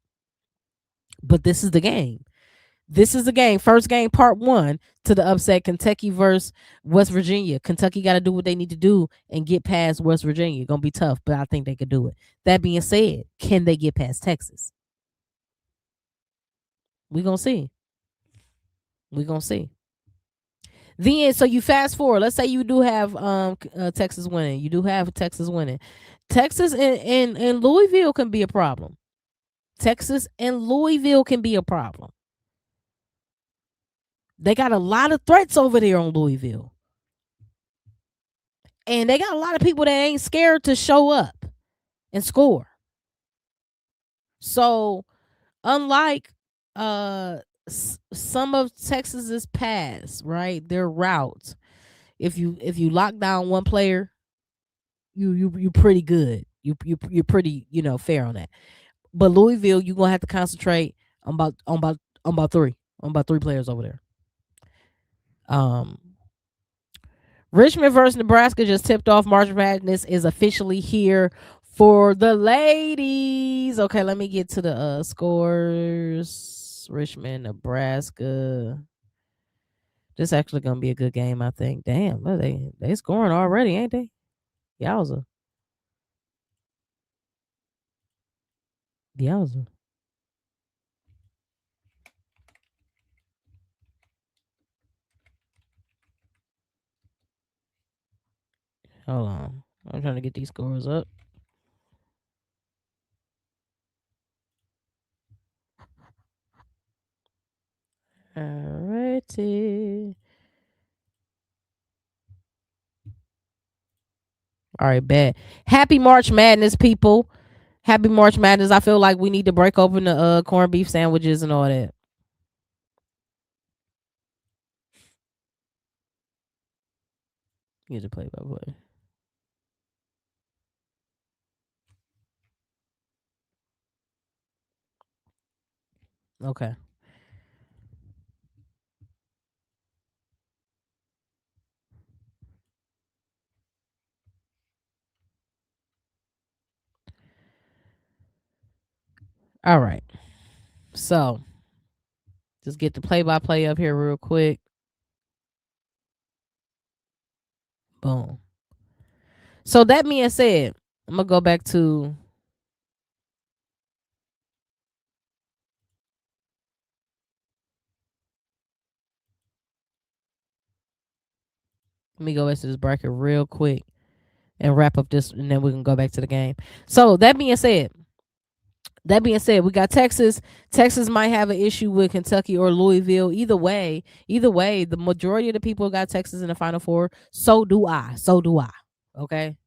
But this is the game. This is the game. First game, part one to the upset. Kentucky versus West Virginia. Kentucky got to do what they need to do and get past West Virginia. Gonna be tough, but I think they could do it. That being said, can they get past Texas? We gonna see. We gonna see. Then, so you fast forward. Let's say you do have Texas winning. You do have Texas winning. Texas and Louisville can be a problem. Texas and Louisville can be a problem. They got a lot of threats over there on Louisville. And they got a lot of people that ain't scared to show up and score. So, unlike some of Texas's past, right? Their routes. If you lock down one player, you pretty good. You're pretty, fair on that. But Louisville, you're gonna have to concentrate on about three players over there. Richmond versus Nebraska just tipped off. March Madness is officially here for the ladies. Okay, let me get to the scores. Richmond, Nebraska. This actually gonna be a good game, I think. Damn, they scoring already, ain't they? Yowza. Yowza. Hold on. I'm trying to get these scores up. Alrighty. All right, bet. Happy March Madness, people. Happy March Madness. I feel like we need to break open the corned beef sandwiches and all that. Here's a play by play. Okay. All right. So Just get the play-by-play up here real quick. Boom. So that being said, I'm gonna go back to let me go back to this bracket real quick and wrap up this, and then we can go back to the game. So that being said, we got Texas. Texas might have an issue with Kentucky or Louisville. Either way, the majority of the people got Texas in the Final Four. So do I. Okay.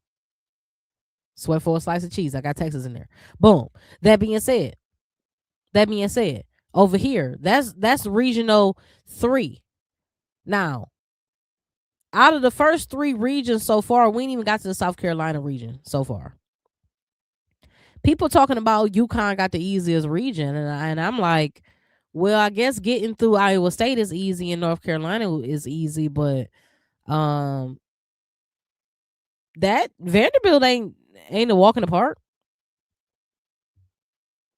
Sweat for a slice of cheese. I got Texas in there. Boom. That being said, over here, that's regional 3. Now, out of the first 3 regions so far, we ain't even got to the South Carolina region so far. People talking about UConn got the easiest region, and I'm like, well, I guess getting through Iowa State is easy and North Carolina is easy, but that Vanderbilt ain't a walk in the park.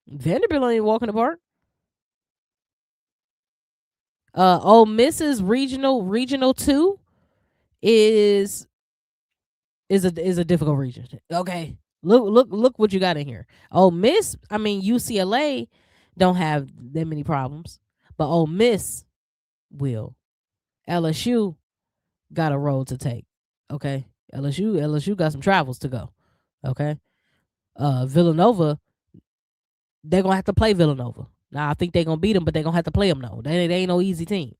Vanderbilt ain't walking the park. Ole Miss's regional 2 is a difficult region. Okay. Look what you got in here. Ole Miss, I mean UCLA don't have that many problems, but Ole Miss will. LSU got a road to take. Okay. LSU got some travels to go. Okay. Villanova, they're gonna have to play Villanova. Now I think they're gonna beat them, but they're gonna have to play them though. They ain't no easy team.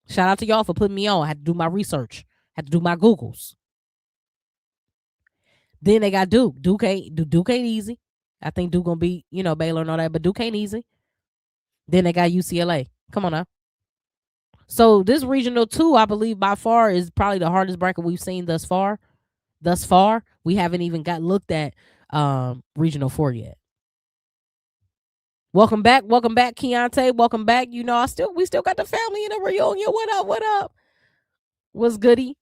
Shout out to y'all for putting me on. I had to do my research. Had to do my Googles. Then they got Duke. Duke ain't easy. I think Duke gonna beat, Baylor and all that, but Duke ain't easy. Then they got UCLA. Come on now. So this regional 2, I believe by far is probably the hardest bracket we've seen thus far. We haven't even looked at regional 4 yet. Welcome back, Keontae. Welcome back. We still got the family in the reunion. What up? What's goody?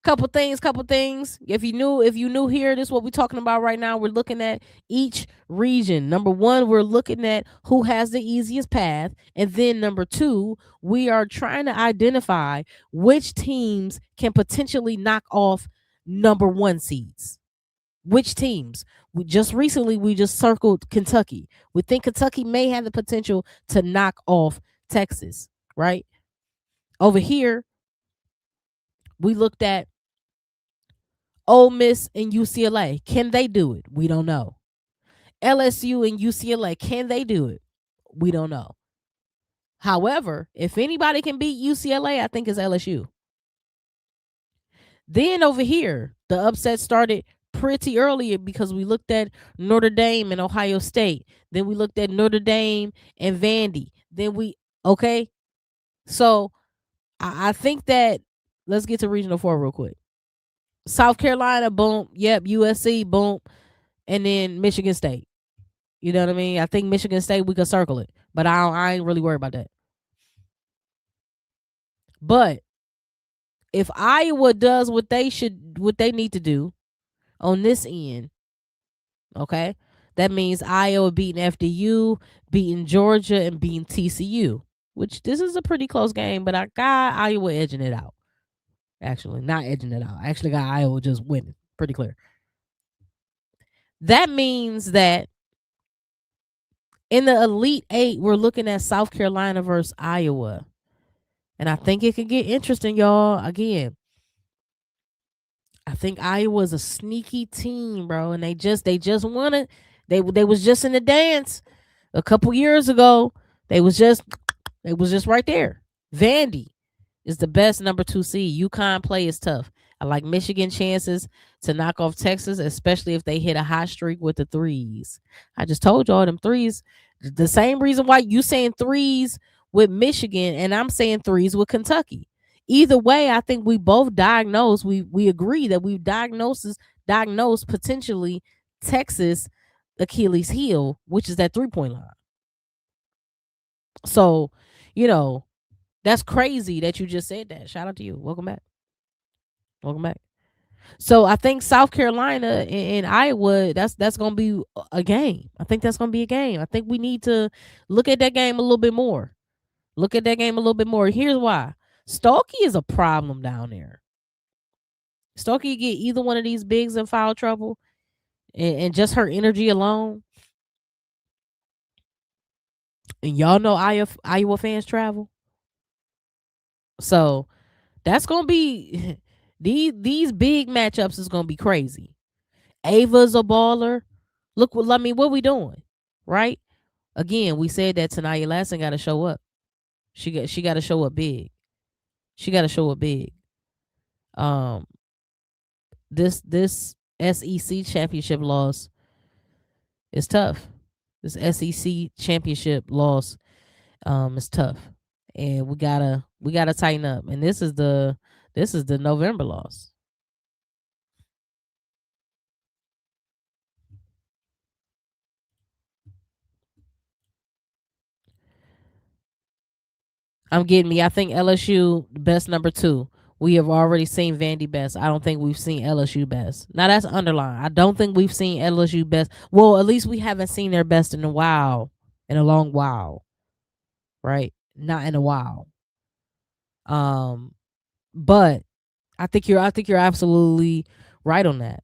Couple things. If you new here, this is what we're talking about right now. We're looking at each region. Number 1, we're looking at who has the easiest path. And then number 2, we are trying to identify which teams can potentially knock off number 1 seeds. Which teams? We just circled Kentucky. We think Kentucky may have the potential to knock off Texas, right? Over here, we looked at Ole Miss and UCLA. Can they do it? We don't know. LSU and UCLA. Can they do it? We don't know. However, if anybody can beat UCLA, I think it's LSU. Then over here, the upset started pretty early because we looked at Notre Dame and Ohio State. Then we looked at Notre Dame and Vandy. Okay. So I think that let's get to regional 4 real quick. South Carolina, boom. Yep. USC, boom. And then Michigan State. You know what I mean? I think Michigan State, we could circle it. But I ain't really worried about that. But if Iowa does what they need to do on this end, okay, that means Iowa beating FDU, beating Georgia, and beating TCU, which this is a pretty close game, but I got Iowa edging it out. Actually, not edging it out. I actually got Iowa just winning. Pretty clear. That means that in the Elite 8, we're looking at South Carolina versus Iowa. And I think it could get interesting, y'all. Again, I think Iowa's a sneaky team, bro. And they just won it. They was just in the dance a couple years ago. They was just right there. Vandy is the best number 2 seed. UConn play is tough. I like Michigan chances to knock off Texas, especially if they hit a hot streak with the threes. I just told y'all them threes. The same reason why you saying threes with Michigan and I'm saying threes with Kentucky. Either way, I think we both diagnosed. We agree that we've diagnosed potentially Texas Achilles heel, which is that 3-point line. So, that's crazy that you just said that. Shout out to you. Welcome back. So I think South Carolina and Iowa, that's gonna be a game. I think that's gonna be a game. I think we need to look at that game a little bit more. Look at that game a little bit more. Here's why. Stokey is a problem down there. Stokey get either one of these bigs in foul trouble, and just her energy alone. And y'all know Iowa fans travel, so that's gonna be these big matchups is gonna be crazy. Ava's a baller. Look what what we doing, right? Again, we said that Tanaya Lasson got to show up. She got to show up big. She got to show up big. Um, this SEC championship loss is tough. This SEC championship loss is tough, and we gotta tighten up. And this is the November loss. I'm getting me. I think LSU best number 2. We have already seen Vandy best. I don't think we've seen LSU best. Now that's underlined. I don't think we've seen LSU best. Well, at least we haven't seen their best in a while, in a long while, right? Not in a while. Um, but I think you're absolutely right on that.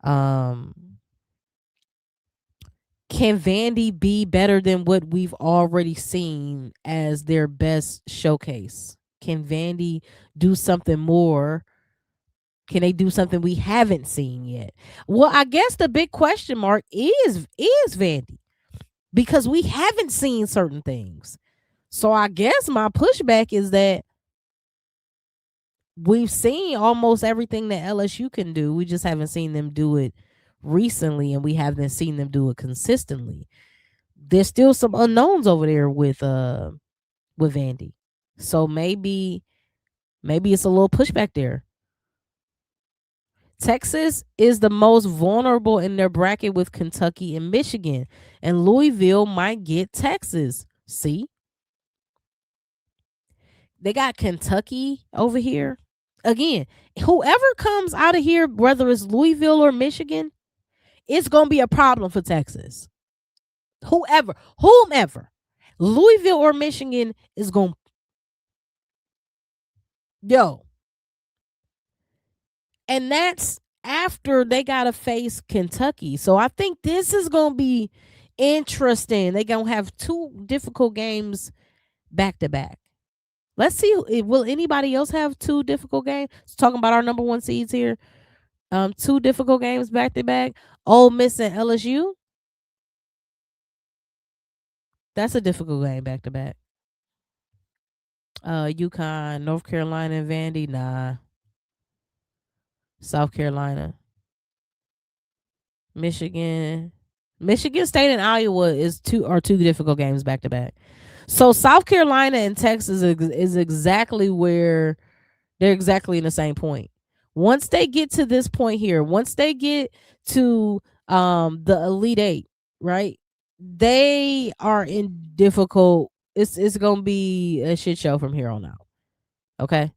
Um, can Vandy be better than what we've already seen as their best showcase? Can Vandy do something more? Can they do something we haven't seen yet? Well, I guess the big question mark is Vandy, because we haven't seen certain things. So I guess my pushback is that we've seen almost everything that LSU can do. We just haven't seen them do it recently, and we haven't seen them do it consistently. There's still some unknowns over there with Vandy. So maybe it's a little pushback there. Texas is the most vulnerable in their bracket with Kentucky and Michigan, and Louisville might get Texas. See, they got Kentucky over here. Again, whoever comes out of here, whether it's Louisville or Michigan, it's going to be a problem for Texas. Whomever, Louisville or Michigan is going, yo, and that's after they got to face Kentucky. So I think this is going to be interesting. They going to have 2 difficult games back to back. Let's see. Will anybody else have 2 difficult games? Talking about our number 1 seeds here. 2 difficult games back to back. Ole Miss and LSU. That's a difficult game back to back. UConn, North Carolina, and Vandy. Nah. South Carolina, Michigan. Michigan State and Iowa are 2 difficult games back to back. So South Carolina and Texas is exactly where they're exactly in the same point. Once they get to this point here, once they get to the Elite 8, right? They are in difficult. It's gonna be a shit show from here on out. Okay.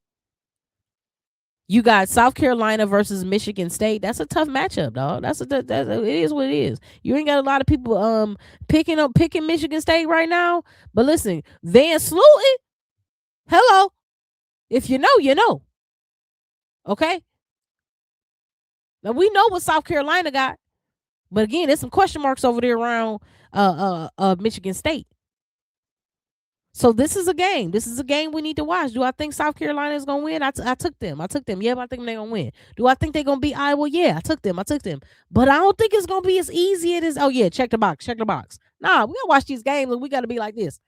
You got South Carolina versus Michigan State. That's a tough matchup, dog. It is what it is. You ain't got a lot of people picking Michigan State right now. But listen, Van Sluten, hello. If you know, you know. Okay. Now we know what South Carolina got, but again, there's some question marks over there around Michigan State. So this is a game. This is a game we need to watch. Do I think South Carolina is gonna win? I took them. I took them. Yeah, I think they're gonna win. Do I think they're gonna beat Iowa? Yeah, I took them. I took them. But I don't think it's gonna be as easy as, oh yeah, check the box, check the box. Nah, we gotta watch these games and we gotta be like this.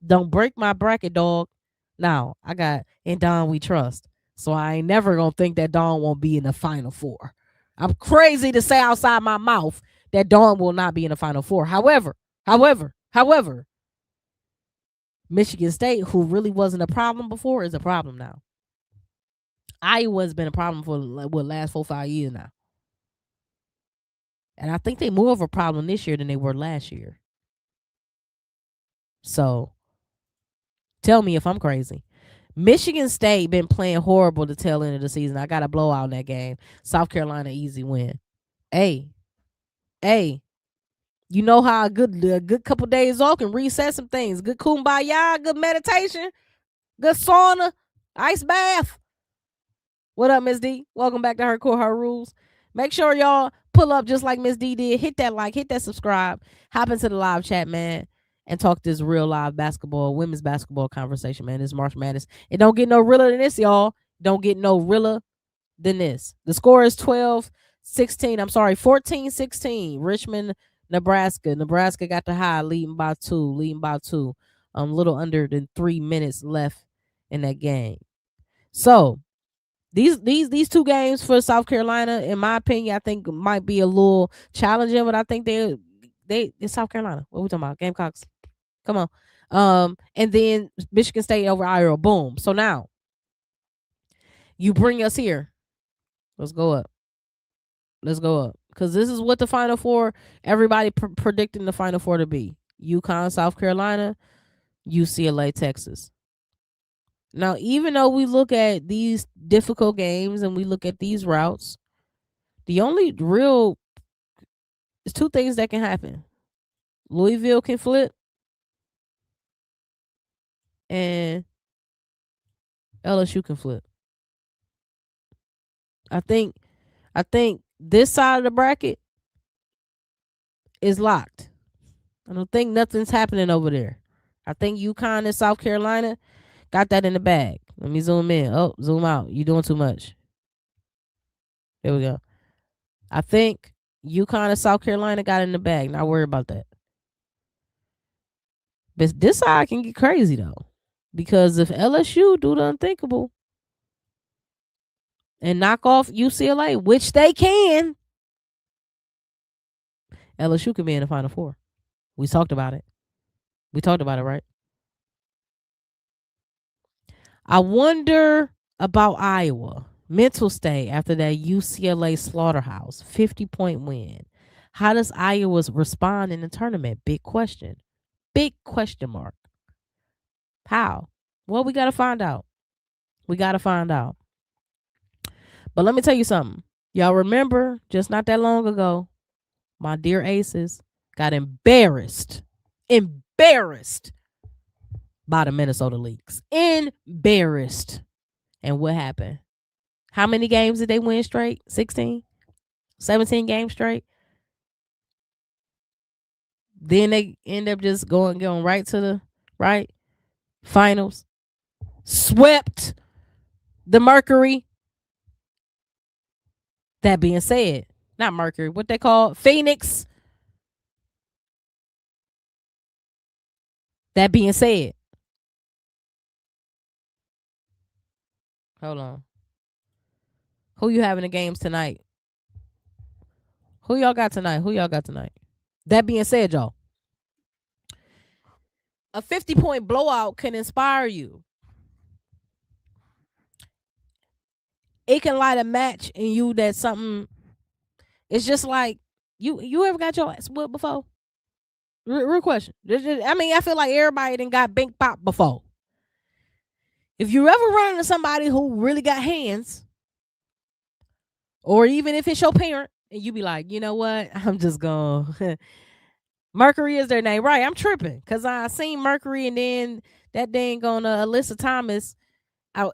Don't break my bracket, dog. Now I got in Don we trust. So I ain't never gonna think that Dawn won't be in the Final Four. I'm crazy to say outside my mouth that Dawn will not be in the Final Four. However, Michigan State, who really wasn't a problem before, is a problem now. Iowa's been a problem for last 4-5 years now, and I think they more of a problem this year than they were last year. So, tell me if I'm crazy. Michigan State been playing horrible the tail end of the season. I got a blowout in that game. South Carolina easy win. Hey, hey, you know how a good couple days off can reset some things. Good kumbaya, good meditation, good sauna, ice bath. What up, Miss D? Welcome back to Her Core, Her Rules. Make sure y'all pull up just like Miss D did. Hit that like, hit that subscribe, hop into the live chat, man, and talk this real live basketball, women's basketball conversation, man. This March Madness. It don't get no realer than this, y'all. Don't get no realer than this. The score is 12-16. I'm sorry, 14-16. Richmond, Nebraska. Nebraska got the high, leading by two. A little under than 3 minutes left in that game. So these two games for South Carolina, in my opinion, I think might be a little challenging, but I think it's South Carolina. What we talking about? Gamecocks. Come on. And then Michigan State over Iowa. Boom. So now you bring us here. Let's go up. Because this is what the Final Four, everybody predicting the Final Four to be. UConn, South Carolina, UCLA, Texas. Now, even though we look at these difficult games and we look at these routes, the only real is two things that can happen. Louisville can flip and LSU can flip. I think this side of the bracket is locked. I don't think nothing's happening over there. I think UConn and South Carolina got that in the bag. Let me zoom in. Oh, zoom out. You doing too much. There we go. I think UConn and South Carolina got in the bag. Not worry about that. But this side can get crazy though. Because if LSU do the unthinkable and knock off UCLA, which they can, LSU could be in the Final Four. We talked about it. Right? I wonder about Iowa. Mental state after that UCLA slaughterhouse, 50-point win. How does Iowa respond in the tournament? Big question. Big question mark. How? Well, we got to find out. But let me tell you something. Y'all remember just not that long ago, my dear Aces got embarrassed by the Minnesota Lynx. Embarrassed. And what happened? How many games did they win straight? 16? 17 games straight? Then they end up just going right to the finals. Swept the Mercury. That being said, not Mercury, what they call Phoenix. That being said, hold on. Who you having the games tonight? Who y'all got tonight? That being said, y'all, a 50-point blowout can inspire you. It can light a match in you that something. It's just like you ever got your ass whooped before? Real question. I mean, I feel like everybody done got bink pop before. If you ever run into somebody who really got hands, or even if it's your parent, and you be like, you know what, I'm just gonna. Mercury is their name, right? I'm tripping because I seen Mercury, and then that dang on Alyssa Thomas.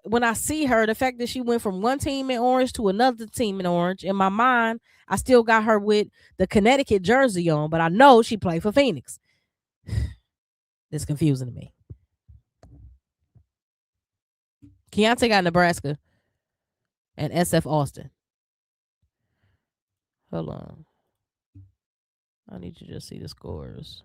When I see her, the fact that she went from one team in orange to another team in orange, in my mind, I still got her with the Connecticut jersey on, but I know she played for Phoenix. It's confusing to me. Keontae got Nebraska and SF Austin. Hold on. I need to just see the scores.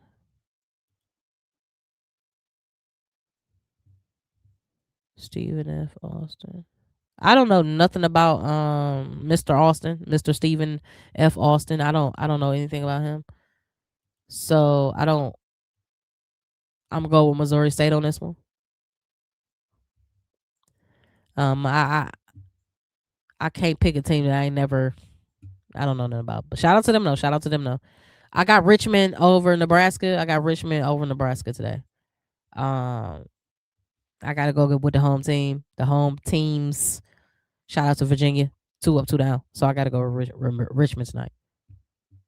Stephen F. Austin. I don't know nothing about Mr. Austin, Mr. Stephen F. Austin. I don't know anything about him. So I'm gonna go with Missouri State on this one. I can't pick a team that I don't know nothing about. But shout out to them though. I got Richmond over Nebraska. Today. I gotta go with the home team. The home teams. Shout out to Virginia. 2 up, 2 down. So I gotta go with Richmond tonight.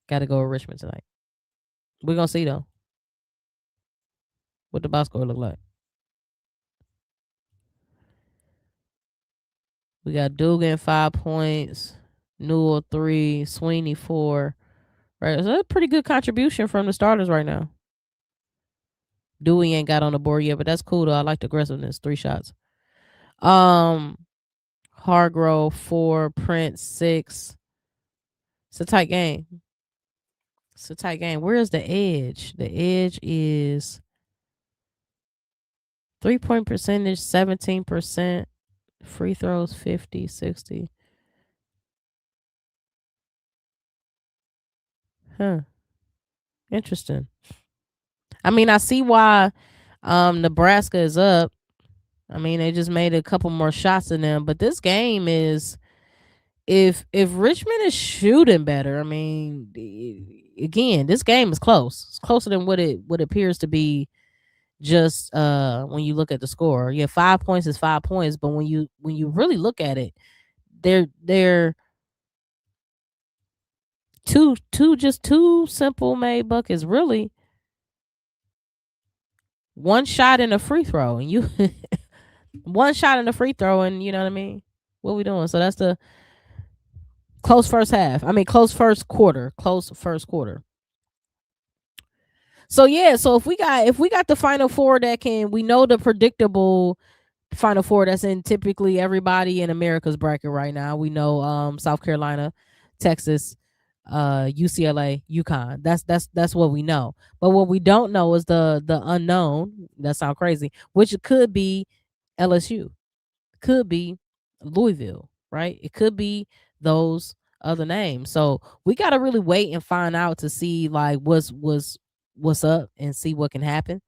Gotta go with Richmond tonight. We're gonna see though. What the box score look like. We got Dugan 5 points, Newell 3, Sweeney 4. Right, so that's a pretty good contribution from the starters right now. Dewey ain't got on the board yet, but that's cool though. I like the aggressiveness. 3 shots. Hargrove 4, Prince 6. It's a tight game. Where's the edge? The edge is 3-point percentage, 17%. Free throws 50, 60. Huh. Interesting. I mean, I see why Nebraska is up. I mean, they just made a couple more shots than them, but this game is if Richmond is shooting better, I mean, again, this game is close. It's closer than what it appears to be just when you look at the score. Yeah, 5 points is 5 points, but when you really look at it, they're two simple made buckets, really. One shot in a free throw, and you one shot in a free throw, and you know what I mean? What we doing? So that's the close first half. I mean, close first quarter. So yeah, so if we got the Final Four we know the predictable Final Four that's in typically everybody in America's bracket right now. We know South Carolina, Texas, UCLA, UConn. That's what we know. But what we don't know is the unknown. That sounds crazy. Which could be LSU, could be Louisville, right? It could be those other names. So we got to really wait and find out to see like what's up and see what can happen.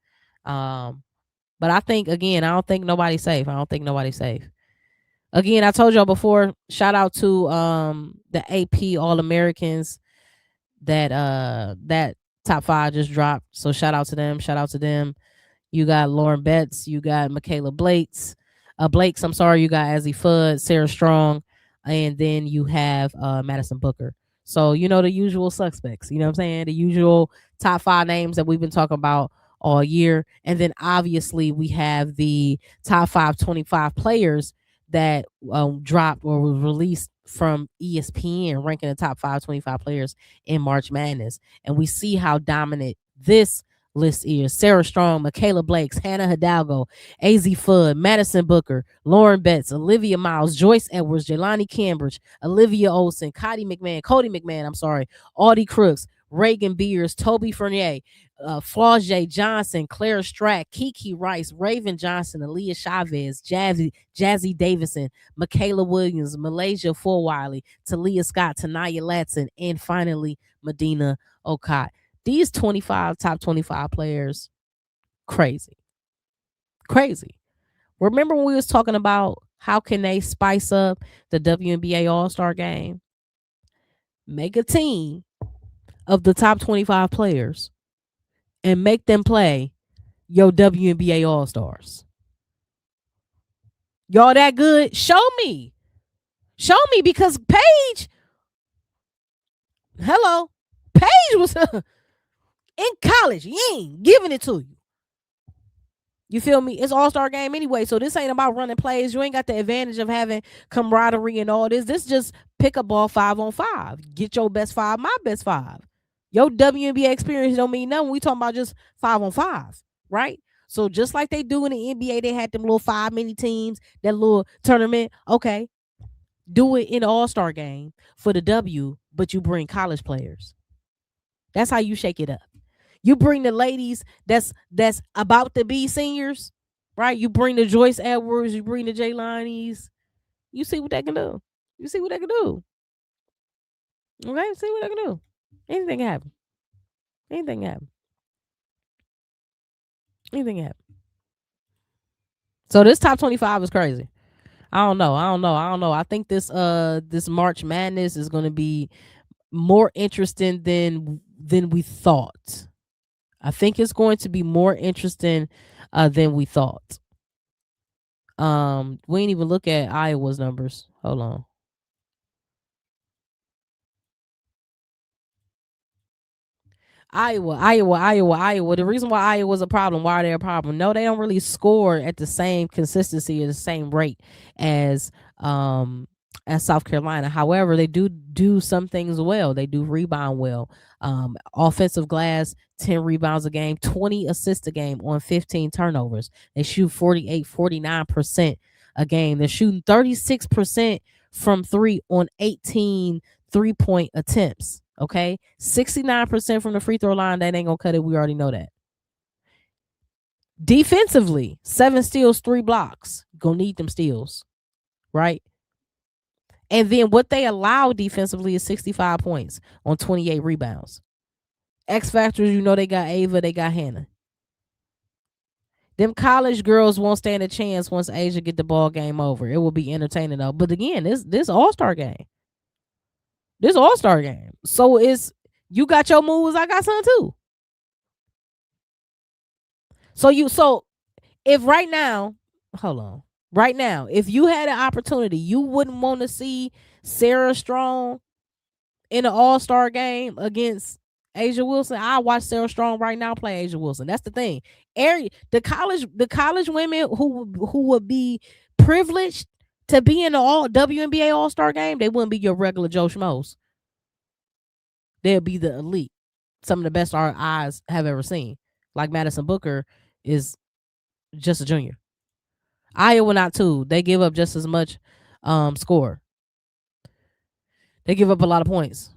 But I think again, I don't think nobody's safe. Again, I told y'all before, shout out to the AP All-Americans that top 5 just dropped. So shout out to them. You got Lauren Betts, you got Michaela Blakes, I'm sorry, you got Azzy Fudd, Sarah Strong, and then you have Madison Booker. So you know the usual suspects, you know what I'm saying? The usual top 5 names that we've been talking about all year. And then obviously we have the top 525 players that dropped or was released from ESPN, ranking the top 525 players in March Madness. And we see how dominant this list is. Sarah Strong, Michaela Blakes, Hannah Hidalgo, AZ Fudd, Madison Booker, Lauren Betts, Olivia Miles, Joyce Edwards, Jelani Cambridge, Olivia Olson, Cody McMahon, Audie Crooks, Reagan Beers, Toby Fournier, Flau'jae Johnson, Clara Strack, Kiki Rice, Raven Johnson, Aaliyah Chavez, Jazzy Davison, Michaela Williams, Malaysia Forwiley, Talia Scott, Tanaya Latson, and finally Medina Okot. These top 25 players, crazy. Remember when we was talking about how can they spice up the WNBA All-Star game? Make a team of the top 25 players and make them play your WNBA All-Stars. Y'all that good? Show me because Paige was in college. He ain't giving it to you. You feel me? It's All-Star game anyway, so this ain't about running plays. You ain't got the advantage of having camaraderie and all this. This just pick a ball 5-on-5. Get your best 5, my best 5. Your WNBA experience don't mean nothing. We talking about just 5-on-5, right? So just like they do in the NBA, they had them little 5 mini teams, that little tournament. Okay, do it in the All-Star game for the W, but you bring college players. That's how you shake it up. You bring the ladies that's about to be seniors, right? You bring the Joyce Edwards, you bring the Jaylani's. You see what they can do. Okay, see what they can do. Anything can happen. So this top 25 is crazy. I don't know. I think this March Madness is going to be more interesting than we thought. I think it's going to be more interesting than we thought. We ain't even look at Iowa's numbers. Hold on. Iowa. The reason why Iowa's a problem, why are they a problem? No, they don't really score at the same consistency or the same rate as um South Carolina. However, they do some things well. They do rebound well. Offensive glass, 10 rebounds a game, 20 assists a game on 15 turnovers. They shoot 49% a game. They're shooting 36% from three on 18 3-point attempts. Okay, 69% from the free throw line. That ain't gonna cut it. We already know that. Defensively, 7 steals, 3 blocks. Gonna need them steals, right? And then what they allow defensively is 65 points on 28 rebounds. X factors, you know, they got Ava, they got Hannah. Them college girls won't stand a chance once Asia get the ball game over. It will be entertaining though. But again, this all-star game. This all-star game. So it's you got your moves, I got some too. So if right now, hold on. Right now, if you had an opportunity, you wouldn't want to see Sarah Strong in an all-star game against Asia Wilson. I watch Sarah Strong right now play Asia Wilson. That's the thing. The college women who would be privileged to be in the all WNBA All-Star game, they wouldn't be your regular Joe Schmoes. They'll be the elite. Some of the best our eyes have ever seen. Like Madison Booker is just a junior. Iowa not too. They give up just as much score. They give up a lot of points.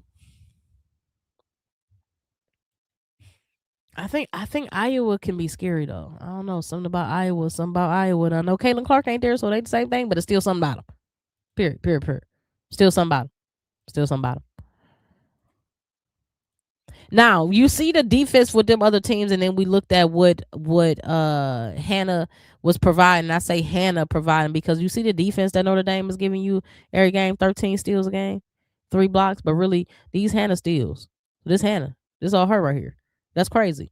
I think Iowa can be scary though. I don't know. Something about Iowa. I know Caitlin Clark ain't there, so they the same thing, but it's still something about them. Period. Still something about them. Now you see the defense with them other teams, and then we looked at what Hannah was providing. I say Hannah providing because you see the defense that Notre Dame is giving you every game, 13 steals a game, 3 blocks, but really these Hannah steals. This all her right here. That's crazy.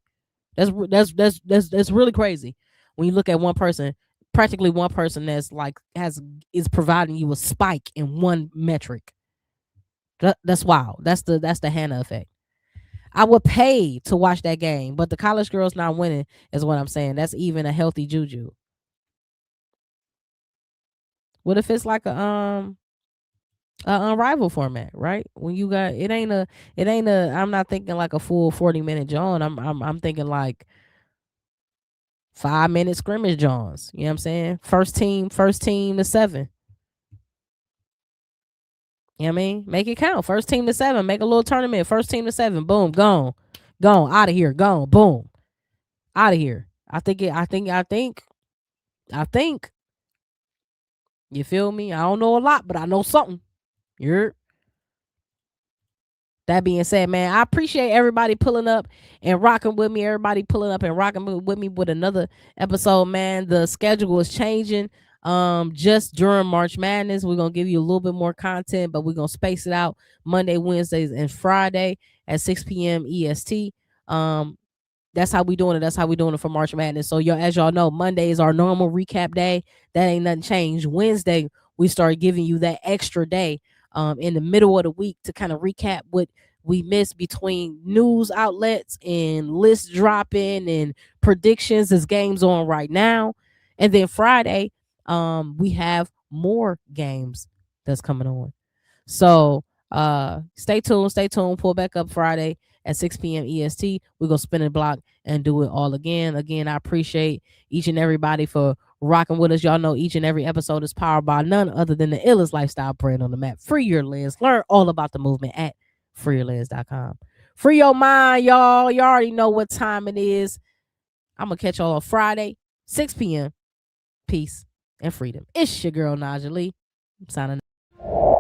That's really crazy when you look at one person, practically one person that's like is providing you a spike in one metric. That's wild. That's the Hannah effect. I would pay to watch that game, but the college girls not winning is what I'm saying. That's even a healthy juju. What if it's like a unrival format, right? When you got it ain't a I'm not thinking like a full 40-minute John. I'm thinking like 5-minute scrimmage Johns. You know what I'm saying? First team to 7. You know what I mean? Make it count. First team to 7. Make a little tournament. First team to 7. Boom. Gone. Out of here. Gone. Boom. Out of here. I think. You feel me? I don't know a lot, but I know something. You're. That being said, man, I appreciate everybody pulling up and rocking with me. Everybody pulling up and rocking with me with another episode, man. The schedule is changing. Just during March Madness, we're gonna give you a little bit more content, but we're gonna space it out Monday, Wednesdays, and Friday at 6 p.m. EST. That's how we doing it. That's how we doing it for March Madness. So as y'all know, Monday is our normal recap day. That ain't nothing changed. Wednesday, we start giving you that extra day in the middle of the week to kind of recap what we missed between news outlets and list dropping and predictions as games on right now. And then Friday, we have more games that's coming on. So stay tuned. Pull back up Friday at 6 p.m. EST. We're going to spin a block and do it all again. Again, I appreciate each and everybody for rocking with us. Y'all know each and every episode is powered by none other than the illest lifestyle brand on the map. Free your lens. Learn all about the movement at freeyourlens.com. Free your mind, y'all. You already know what time it is. I'm going to catch y'all on Friday, 6 p.m. Peace and freedom. It's your girl, Najah Lee. I'm signing out.